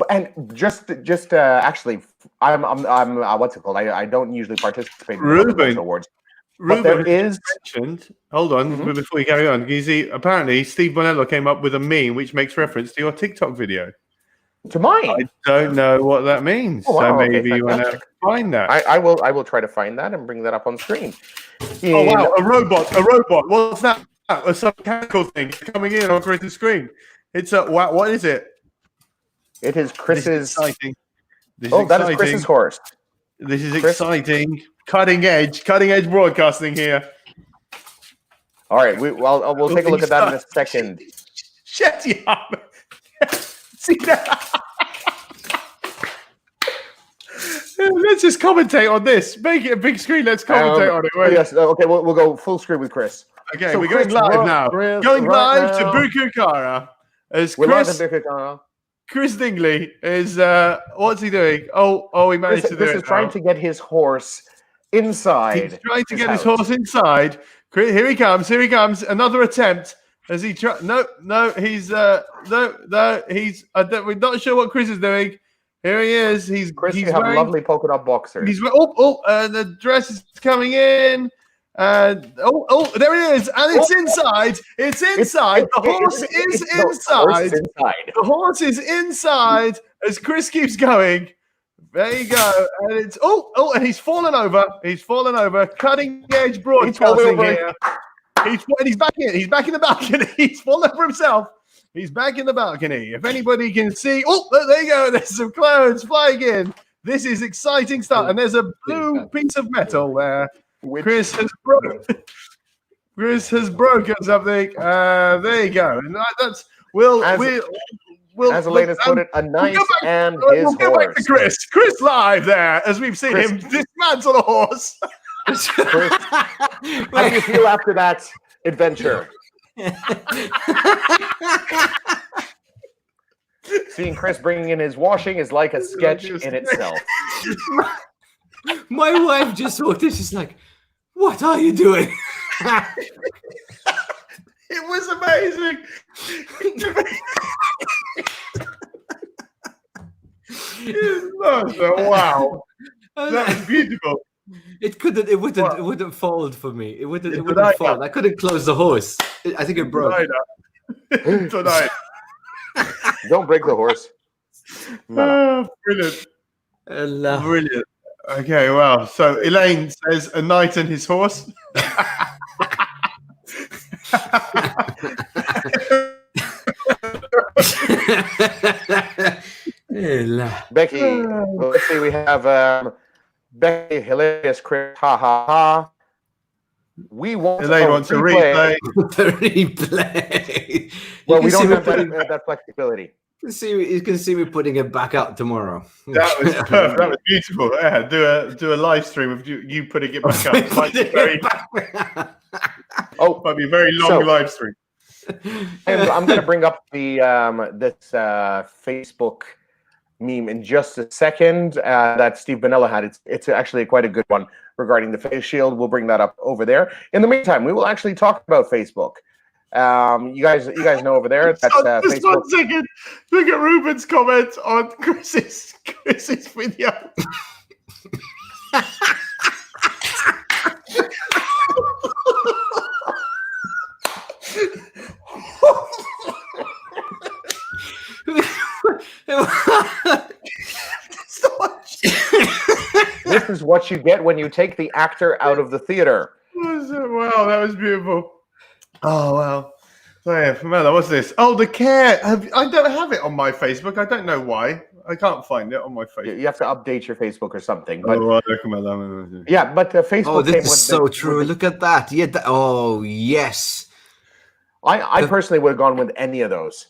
And just actually, I'm what's it called? I don't usually participate in those awards. But there is mentioned. Hold on, before you carry on. You see, apparently Steve Bonello came up with a meme which makes reference to your TikTok video. To mine. I don't know what that means. Oh, wow, so maybe okay, you want to find that. I will try to find that and bring that up on screen. Oh wow, a robot. What's that? Some mechanical thing coming in on the screen. It's a wow. What is it? It is Chris's. That is Chris's horse. This is exciting. Cutting edge broadcasting here. All right, we'll take a look at that in a second. Shut up. See that? Let's just commentate on this. Make it a big screen. Let's commentate on it. Right? Yes. Okay. We'll go full screen with Chris. Okay, so we're going live now. Going live to Bukukara. We're live to Bukukara. Chris Dingley is what's he doing? He managed to do it. Chris is trying to get his horse inside. He's trying to get his horse inside. Here he comes. Another attempt. As he try? No. He's he's. We're not sure what Chris is doing. Here he is. He's wearing lovely polka dot boxers. The dress is coming in. And there he is, and it's inside. It's inside. The horse is inside. The horse is inside as Chris keeps going. There you go. And it's and he's fallen over. Cutting edge broadcasting here. He's back in. He's back in the balcony. He's fallen over himself. He's back in the balcony. If anybody can see, there you go. There's some clothes flying in. This is exciting stuff. And there's a blue piece of metal there. Chris has broken something. There you go. And that's as Elena's put it, a knight and his horse. We'll go back to Chris. Chris live there as we've seen him dismantle a horse. Chris, how do you feel after that adventure? Seeing Chris bringing in his washing is like a sketch in itself. My wife just walked in. She's like, "What are you doing?" It was amazing. Wow, that was beautiful. It wouldn't fold for me. It wouldn't fold. I couldn't close the horse. I think it broke. Tonight. Don't break the horse. No. Brilliant. Brilliant. Okay, well, so Elaine says a knight and his horse. Becky, let's see, we have Becky, hilarious, Chris, ha ha ha. We want Elaine wants a replay. Replay. Well, we don't have that flexibility. You can see me putting it back out tomorrow. That was perfect. That was beautiful. Yeah, do a live stream of you putting it back up. Might be might be a very long live stream. I'm going to bring up the this Facebook meme in just a second that Steve Bonella had. It's actually quite a good one regarding the face shield. We'll bring that up over there. In the meantime, we will actually talk about Facebook. You guys know over there. That's just Facebook. 1 second. Look at Ruben's comment on Chris's video. This is what you get when you take the actor out of the theater. Wow, that was beautiful. Oh, wow. So, yeah, Mela, what's this? Oh, the care. I don't have it on my Facebook. I don't know why. I can't find it on my Facebook. You have to update your Facebook or something. But yeah, but Facebook. Oh, this came is with so true. Look at that. Yeah. Oh, yes. I personally would have gone with any of those.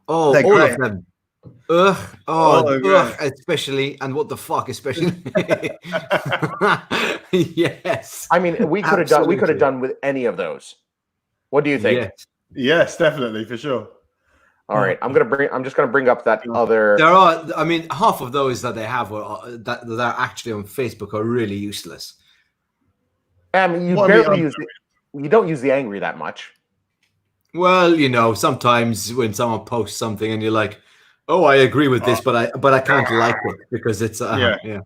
Oh, all of them. Ugh. Ugh. Especially, and what the fuck, especially. Yes. I mean, we could have done. We could have done with any of those. What do you think? Yes, definitely, for sure. All right, I'm just gonna bring up that other. There are. I mean, half of those that they have that are actually on Facebook are really useless. You barely use. You don't use the angry that much. Well, you know, sometimes when someone posts something and you're like, "Oh, I agree with this, but I can't like it because it's yeah."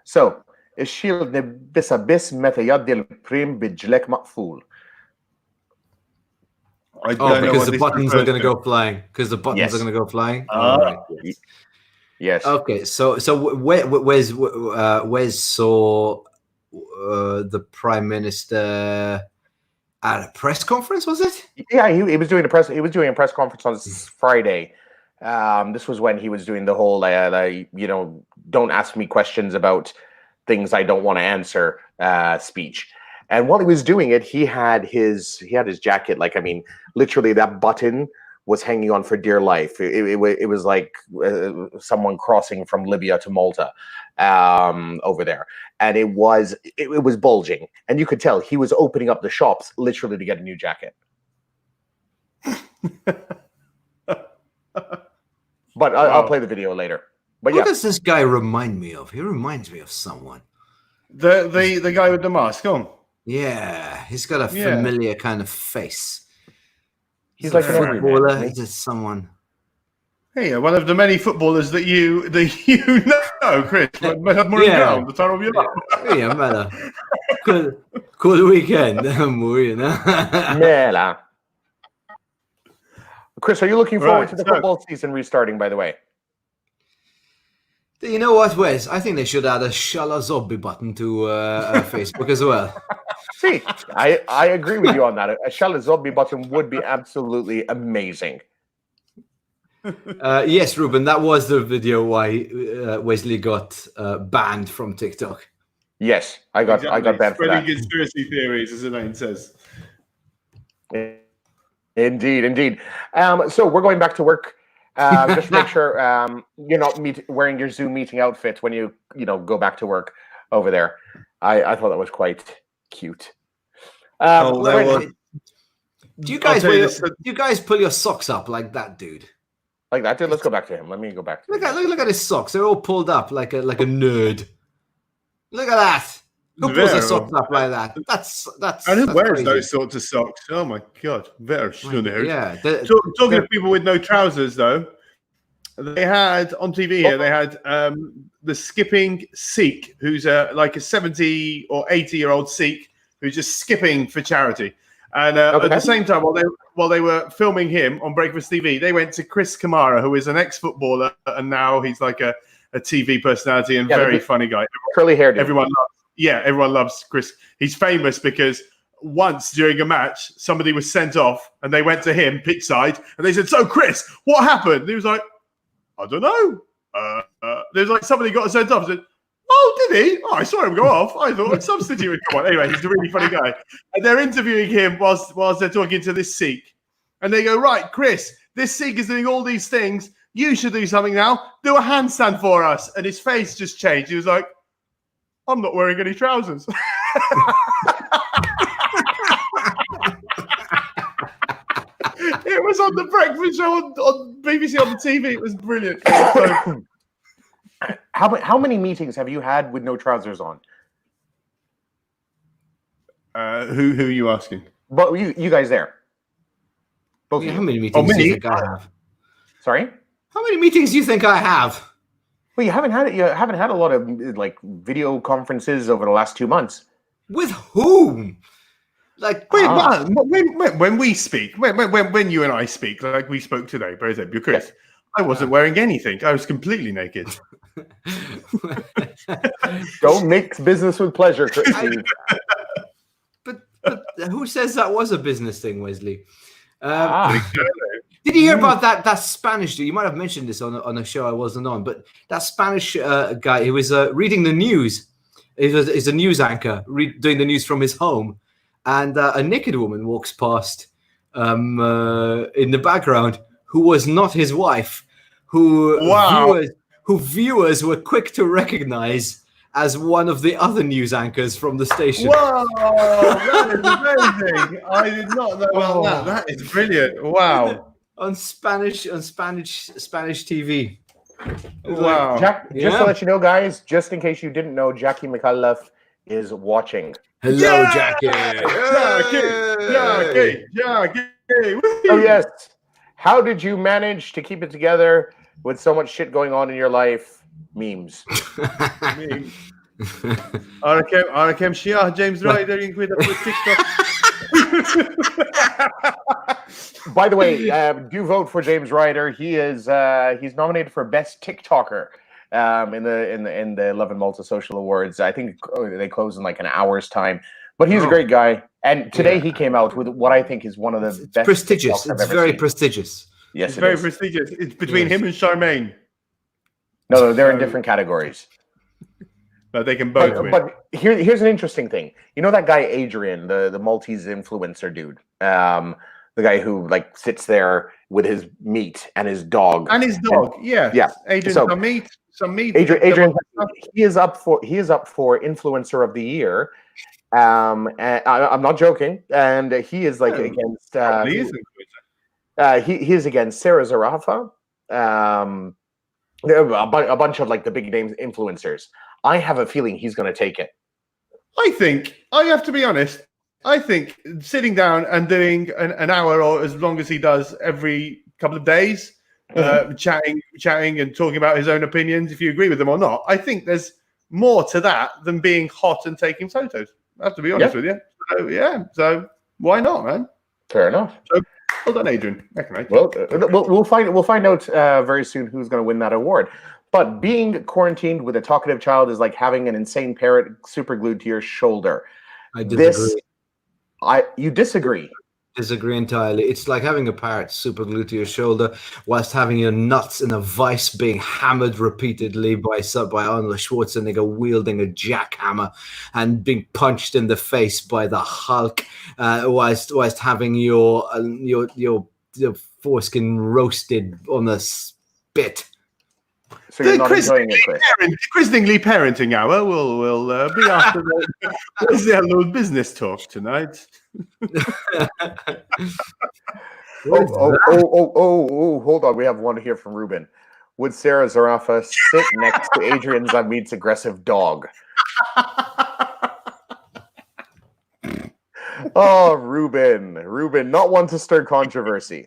So, الشيء بس بس متى يدي البريم بجلك مقفول. Because the buttons are going to go flying. Because the buttons are going to go flying. Right. Yes. Okay. So Wes saw the Prime Minister at a press conference, was it? Yeah, he was doing a press. He was doing a press conference on Friday. This was when he was doing the whole, don't ask me questions about things I don't want to answer speech. And while he was doing it, he had his jacket. Like, I mean, literally that button was hanging on for dear life. It was like someone crossing from Libya to Malta over there. And it was bulging. And you could tell he was opening up the shops literally to get a new jacket. But I'll play the video later. But Who does this guy remind me of? He reminds me of someone. The guy with the mask on. Yeah, he's got a familiar kind of face. He's like a footballer. Is it someone? Hey, one of the many footballers that you know, Chris. Yeah, Mela. Cool weekend. Mela. Chris, are you looking forward to the football season restarting, by the way? You know what, Wes? I think they should add a Shala Zombie button to Facebook as well. See, I agree with you on that. A Shala Zombie button would be absolutely amazing. Yes, Ruben, that was the video why Wesley got banned from TikTok. Yes, I got banned for that. Conspiracy theories, as the name says. Indeed. So we're going back to work. Just make sure you're not wearing your Zoom meeting outfit when you go back to work over there. I thought that was quite cute. Do you guys pull your socks up like that, dude? Like that, dude? Let's go back to him. Let me go back to look at his socks. They're all pulled up like a nerd. Look at that. Who pulls their socks up like that? That's and who wears crazy. Those sorts of socks? Oh my god, very nerd. Yeah. Talking of people with no trousers, though, they had on TV here. They had the skipping Sikh, who's like a 70 or 80-year-old Sikh who's just skipping for charity. And at the same time, while they were filming him on Breakfast TV, they went to Chris Kamara, who is an ex-footballer, and now he's like a TV personality and very funny guy. Curly hair dude. Everyone loves Chris. He's famous because once during a match, somebody was sent off and they went to him pitch side and they said, "So Chris, what happened?" And he was like, "I don't know." There's like somebody got sent off and said, "Oh, did he? Oh, I saw him go off. I thought a substitute would come on." Anyway, he's a really funny guy. And they're interviewing him whilst they're talking to this Sikh. And they go, "Right, Chris, this Sikh is doing all these things. You should do something now. Do a handstand for us." And his face just changed. He was like, "I'm not wearing any trousers." It was on the breakfast show on BBC on the TV. It was brilliant. How many meetings have you had with no trousers on? Who are you asking? But you guys there. Both of you. How many meetings do you think I have? Sorry? How many meetings do you think I have? Well, you haven't had a lot of like video conferences over the last 2 months. With whom? Like when we speak, when you and I speak, like we spoke today, because I wasn't wearing anything. I was completely naked. Don't mix business with pleasure, Steve. But who says that was a business thing, Wesley? Did you hear about that Spanish dude? You might have mentioned this on a show I wasn't on, but that Spanish guy who was reading the news. He's a news anchor doing the news from his home, and a naked woman walks past in the background who was not his wife, who viewers were quick to recognize as one of the other news anchors from the station. Whoa, that is amazing! I did not know about that. That is brilliant. Wow. On Spanish TV. Wow. Jack, just to let you know, guys, just in case you didn't know, Jackie McAuliffe is watching. Hello, Jackie. Jackie. Oh, yes. How did you manage to keep it together with so much shit going on in your life? Memes. Arakem Shia, James Ryder, TikTok. By the way, do vote for James Ryder. He's nominated for Best TikToker in the Love and Malta Social Awards. I think they close in like an hour's time. But he's a great guy. And today he came out with what I think is one of the best. Prestigious. It's very prestigious. Yes, it's very prestigious. It's between him and Charmaine. No, they're in different categories. But they can both win. But here's an interesting thing. You know that guy Adrian, the Maltese influencer dude, the guy who like sits there with his meat and his dog. Yeah. Adrian, so, some meat. Adrian, he is up for influencer of the year. And I'm not joking. And he is like against. He is against Sarah Zarafa. A bunch of like the big names influencers. I have a feeling he's going to take it. I have to be honest. I think sitting down and doing an hour or as long as he does every couple of days, chatting and talking about his own opinions, if you agree with them or not, I think there's more to that than being hot and taking photos. I have to be honest with you. So why not, man? Fair enough. So, well done, Adrian. Well, we'll find out very soon who's going to win that award. But being quarantined with a talkative child is like having an insane parrot super glued to your shoulder. I disagree. You disagree? Disagree entirely. It's like having a parrot super glued to your shoulder whilst having your nuts in a vice being hammered repeatedly by Arnold Schwarzenegger wielding a jackhammer and being punched in the face by the Hulk whilst having your foreskin roasted on a spit. So you're not enjoying it, Chris Dingley Parenting Hour will be after the little business talk tonight. Hold on. We have one here from Ruben. Would Sarah Zarafa sit next to Adrian Zamid's aggressive dog? Oh, Ruben, not one to stir controversy.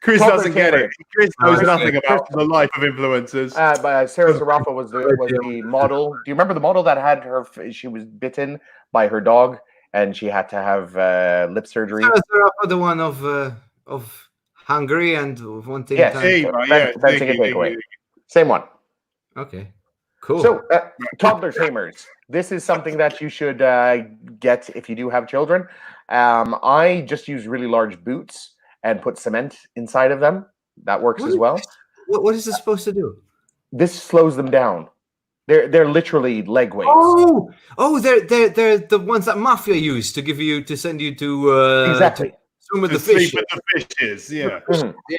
Chris doesn't get it. Chris knows nothing about the life of influencers. But Sarah Zarafa was the model. Do you remember the model that had she was bitten by her dog and she had to have lip surgery? Sarah Zarafa, the one of Hungary and one thing. Yes, fencing and takeaway. Same one. Okay, cool. So, toddler tamers. This is something that you should get if you do have children. I just use really large boots and put cement inside of them. That works as well. What is this supposed to do? This slows them down. They're literally leg weights. Oh, they're the ones that mafia use to send you to exactly to swim with the fish. Sleep with the fishes, yeah. Yeah.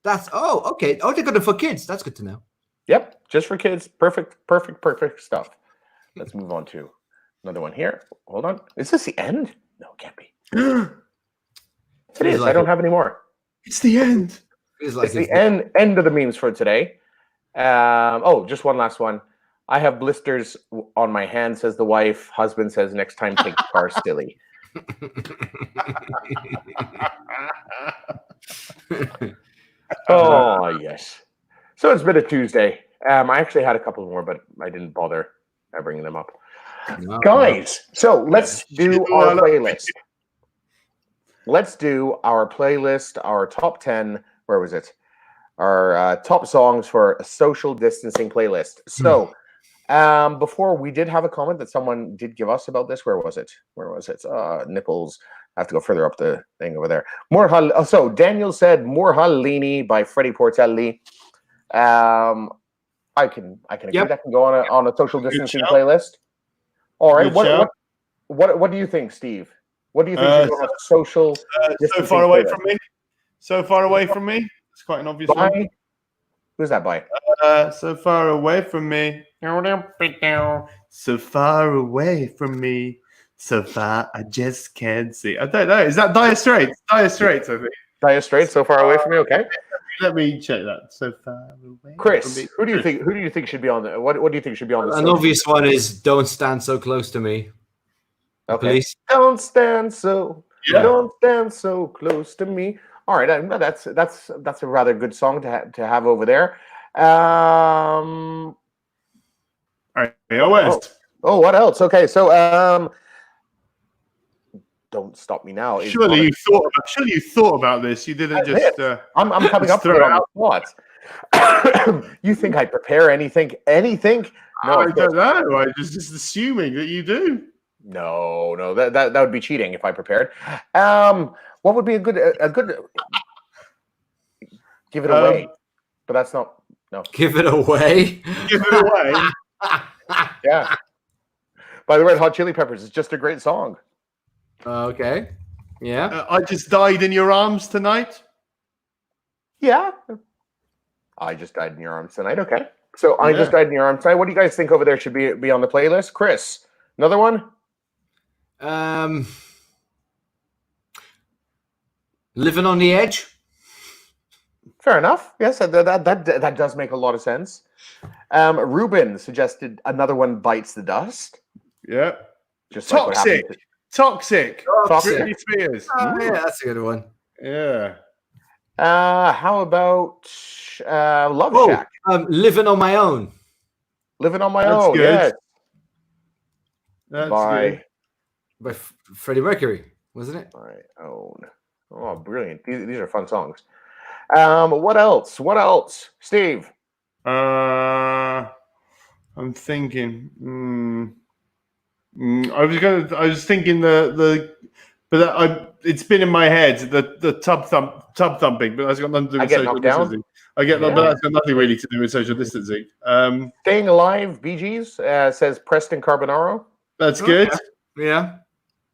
That's okay. Oh, they're good for kids. That's good to know. Yep, just for kids. Perfect stuff. Let's move on to another one here. Hold on. Is this the end? No, it can't be. It is. Like I don't have any more. It's the end. It's the end of the memes for today. Just one last one. I have blisters on my hand, says the wife. Husband says next time take the car silly. Oh, yes. So it's been a Tuesday. I actually had a couple more, but I didn't bother bringing them up. No, Guys, so let's do our playlist. Let's do our playlist, our top 10. Where was it? Our top songs for a social distancing playlist. So before, we did have a comment that someone did give us about this. Where was it? Nipples. I have to go further up the thing over there. So Daniel said Morhalini by Freddie Portelli. I can agree. Yep. That can go on a social distancing playlist. All right. What do you think, Steve? What do you think should go on a social so far away from me? So far away from me? It's quite an obvious one. Who's that by? So far away from me. So far away from me. So far I just can't see. I don't know. Is that Dire Straits? Dire Straits, I think. Dire Straits, So Far Away from Me. Okay. Let me check that. So far away. Chris, who do you think should be on the what do you think should be on the An obvious one is Don't Stand So Close to Me. Okay. Police. Don't stand so close to me. All right, that's a rather good song to have over there. All right, what else? Okay, so Don't Stop Me Now. Surely you thought about this. You didn't just. I'm coming up with it on the spot. You think I prepare anything? No, I don't know. I'm just assuming that you do. No, that would be cheating if I prepared. What would be a good? Give it away, but that's not. No. Give it away. Give it away. Yeah. By the Red Hot Chili Peppers, it's just a great song. Okay. Yeah. I Just Died in Your Arms Tonight. Yeah. I Just Died in Your Arms Tonight. Okay. So I Just Died in Your Arms Tonight. What do you guys think over there should be on the playlist? Chris, another one? Living on the Edge. Fair enough. Yes, that does make a lot of sense. Ruben suggested another one, Bites the Dust. Yeah. Just Toxic. Like Toxic. Toxic. Britney Spears. Yeah, that's a good one. Yeah. How about Love Shack? Living on My Own. Living on My That's Own. good. Yes. That's By Freddie Mercury, wasn't it? My Own. Oh, brilliant. These are fun songs. What else? Steve? I'm thinking. I was thinking it's been in my head the tub thumping, but that's got nothing to do with social distancing. But that's got nothing really to do with social distancing. Staying Alive, Bee Gees, says Preston Carbonaro. That's good. Yeah.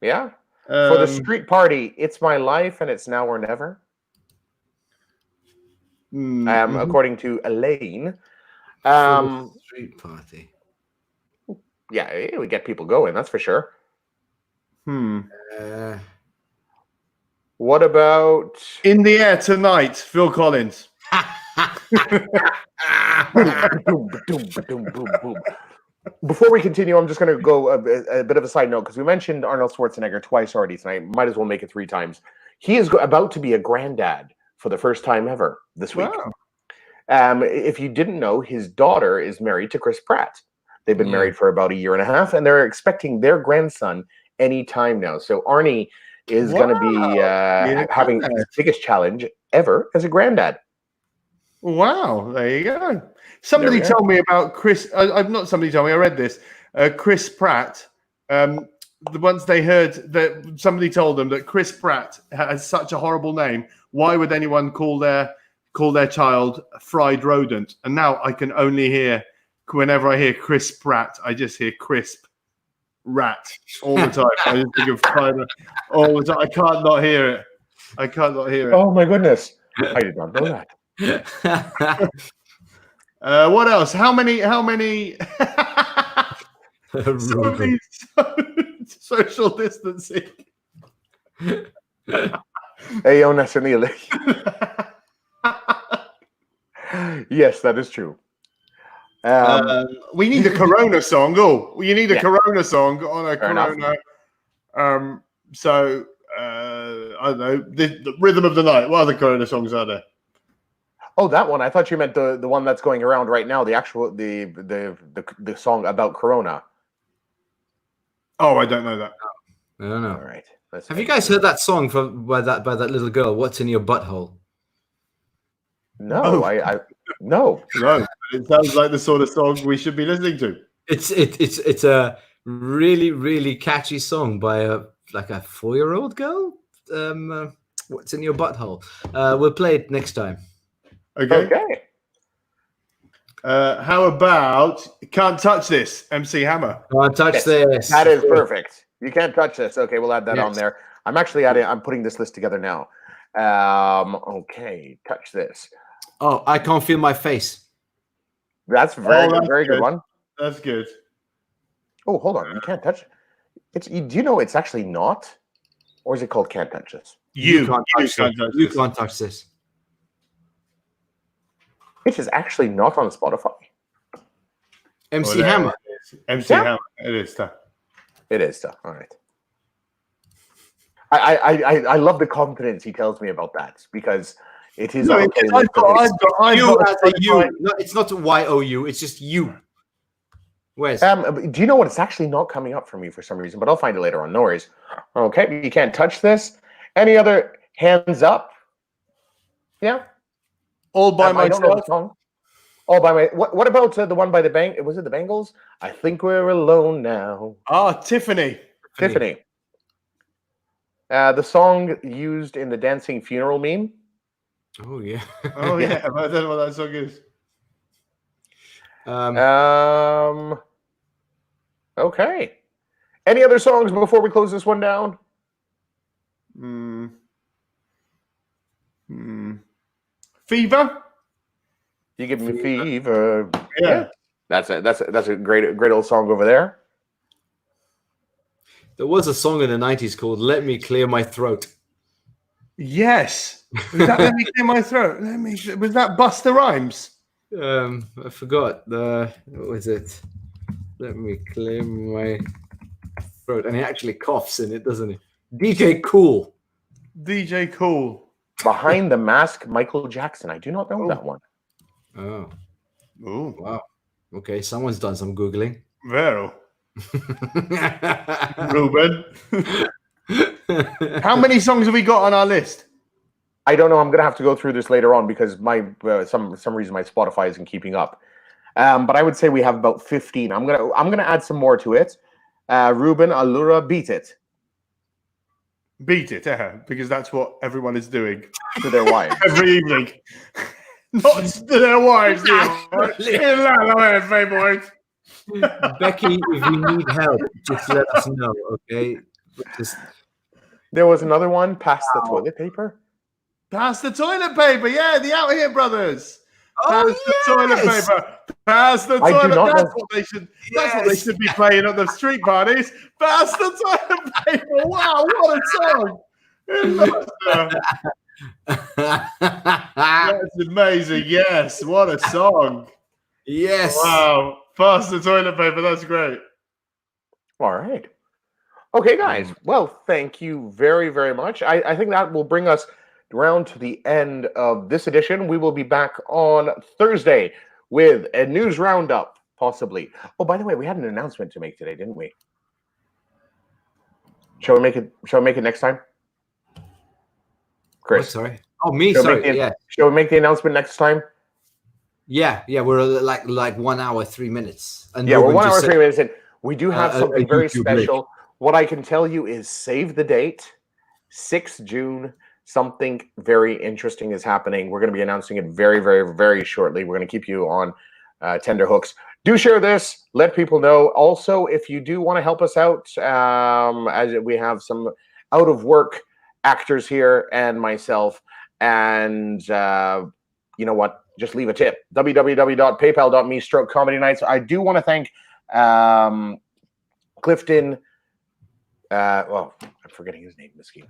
Yeah. For the street party, It's My Life and It's Now or Never. According to Elaine. Street party. Yeah, we get people going, that's for sure. What about In the Air Tonight, Phil Collins? Before we continue, I'm just going to go a bit of a side note because we mentioned Arnold Schwarzenegger twice already tonight. Might as well make it 3 times. He is about to be a granddad for the first time ever this week. Wow. If you didn't know, his daughter is married to Chris Pratt. They've been married for about 1.5 years, and they're expecting their grandson any time now. So Arnie is going to be having his biggest challenge ever as a granddad. Wow, there you go. Somebody told me about Chris. Not somebody told me. I read this. Chris Pratt. Once they heard that somebody told them that Chris Pratt has such a horrible name, why would anyone call their child Fried Rodent? And now I can only hear, whenever I hear Chris Pratt, I just hear Crisp Rat all the time. I just think of Fried all the time. I can't not hear it. Oh my goodness! I did not know that. What else? How many social distancing? Yes, that is true. We need a Corona song. Oh, you need a Corona song on a Corona. So I don't know. The Rhythm of the Night. What other Corona songs are there? Oh, that one. I thought you meant the one that's going around right now. The actual the song about Corona. Oh, I don't know that. I don't know. All right. Have you guys heard that song by that little girl? What's in your butthole? No, Oh. No. No, it sounds like the sort of song we should be listening to. It's a really, really catchy song by a 4-year-old girl. What's in your butthole? We'll play it next time. Okay. How about Can't Touch This, MC Hammer? Can't touch this. That is perfect. You can't touch this. Okay, we'll add that on Yes. there. I'm actually adding. I'm putting this list together now. Okay, touch this. Oh, I can't feel my face. That's very good one. That's good. Oh, hold on. You can't touch it. Do you know it's actually not? Or is it called Can't Touch This? You can't touch this. It is actually not on Spotify. MC Hammer. MC Hammer. It is tough. It is tough. All right. I love the confidence he tells me about that because it is. No, it's not YOU. It's just you. Where's? Do you know what? It's actually not coming up for me for some reason, but I'll find it later on. No worries. Okay, you can't touch this. Any other hands up? Yeah. All by myself. I don't know the song. All by my. What about the one by the Bang? Was it the Bangles? I think we're alone now. Ah, Tiffany. The song used in the dancing funeral meme. Oh yeah. Oh yeah. I don't know what that song is. Okay. Any other songs before we close this one down? Fever. You give me fever. Yeah. That's a great old song over there. There was a song in the 90s called "Let Me Clear My Throat." Yes. Was that "Let Me Clear My Throat"? Was that Busta Rhymes? I forgot. What was it? Let me clear my throat. And he actually coughs in it, doesn't he? DJ Cool. DJ Cool. Behind the Mask, Michael Jackson. I do not know that one. Oh. Oh. Wow. Okay, someone's done some Googling. Vero. Ruben. How many songs have we got on our list? I don't know. I'm gonna have to go through this later on because my some reason my Spotify isn't keeping up. But I would say we have about 15. I'm gonna add some more to it. Ruben Allura, Beat It. Beat it, because that's what everyone is doing To their wives. every evening. Not to their wives, boys. Becky, if you need help, just let us know, okay? There was another one, Pass the Toilet Paper. Pass the toilet paper, yeah, the Out Here Brothers. Oh, Pass the toilet paper. Pass the I do toilet. not That's know. what they should. That's what they should be playing at the street parties. Pass the toilet paper. Wow, what a song! That's amazing. Yes, what a song. Yes. Wow. Pass the toilet paper. That's great. All right. Okay, guys. Well, thank you very, very much. I think that will bring us around to the end of this edition. We will be back on Thursday with a news roundup, possibly. Oh, by the way, we had an announcement to make today, didn't we? Shall we make it next time? Chris. Oh, sorry. Oh, me. Sorry. Yeah. Shall we make the announcement next time? Yeah. We're like 1 hour, 3 minutes. And yeah, we're Ruben 1 hour, just 3 minutes in. We do have something very YouTube special. break. What I can tell you is save the date, 6th June. Something very interesting is happening. We're going to be announcing it very, very, very shortly. We're going to keep you on tender hooks. Do share this. Let people know. Also, if you do want to help us out, as we have some out-of-work actors here and myself, and you know what? Just leave a tip. www.paypal.me/comedy nights. I do want to thank Clifton. Well, I'm forgetting his name, Miskeen.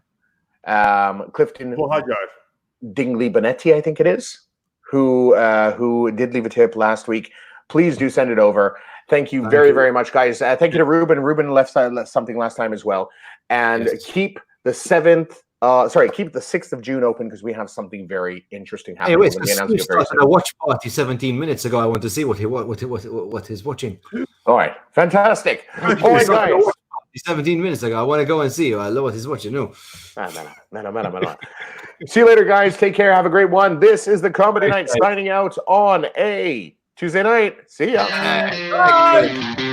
Clifton Dingley Bonetti, I think it is, who did leave a tip last week. Please do send it over. Thank you very, very much, guys. Thank you to Ruben. Ruben left something last time as well. And keep the 7th keep the 6th of June open because we have something very interesting happening. Anyways, We'll be announcing Steve it very started a watch party 17 minutes ago. I want to see what he's watching. All right, fantastic. All He right, started a guys. watch party 17 minutes ago. I want to go and see. I love what he's watching. No. See you later, guys. Take care. Have a great one. This is the Comedy Night signing out on a Tuesday night. See ya.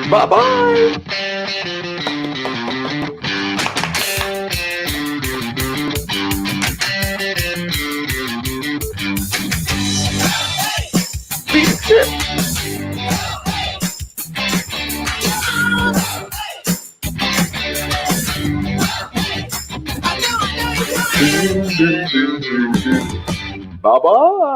Bye-bye. Bye-bye.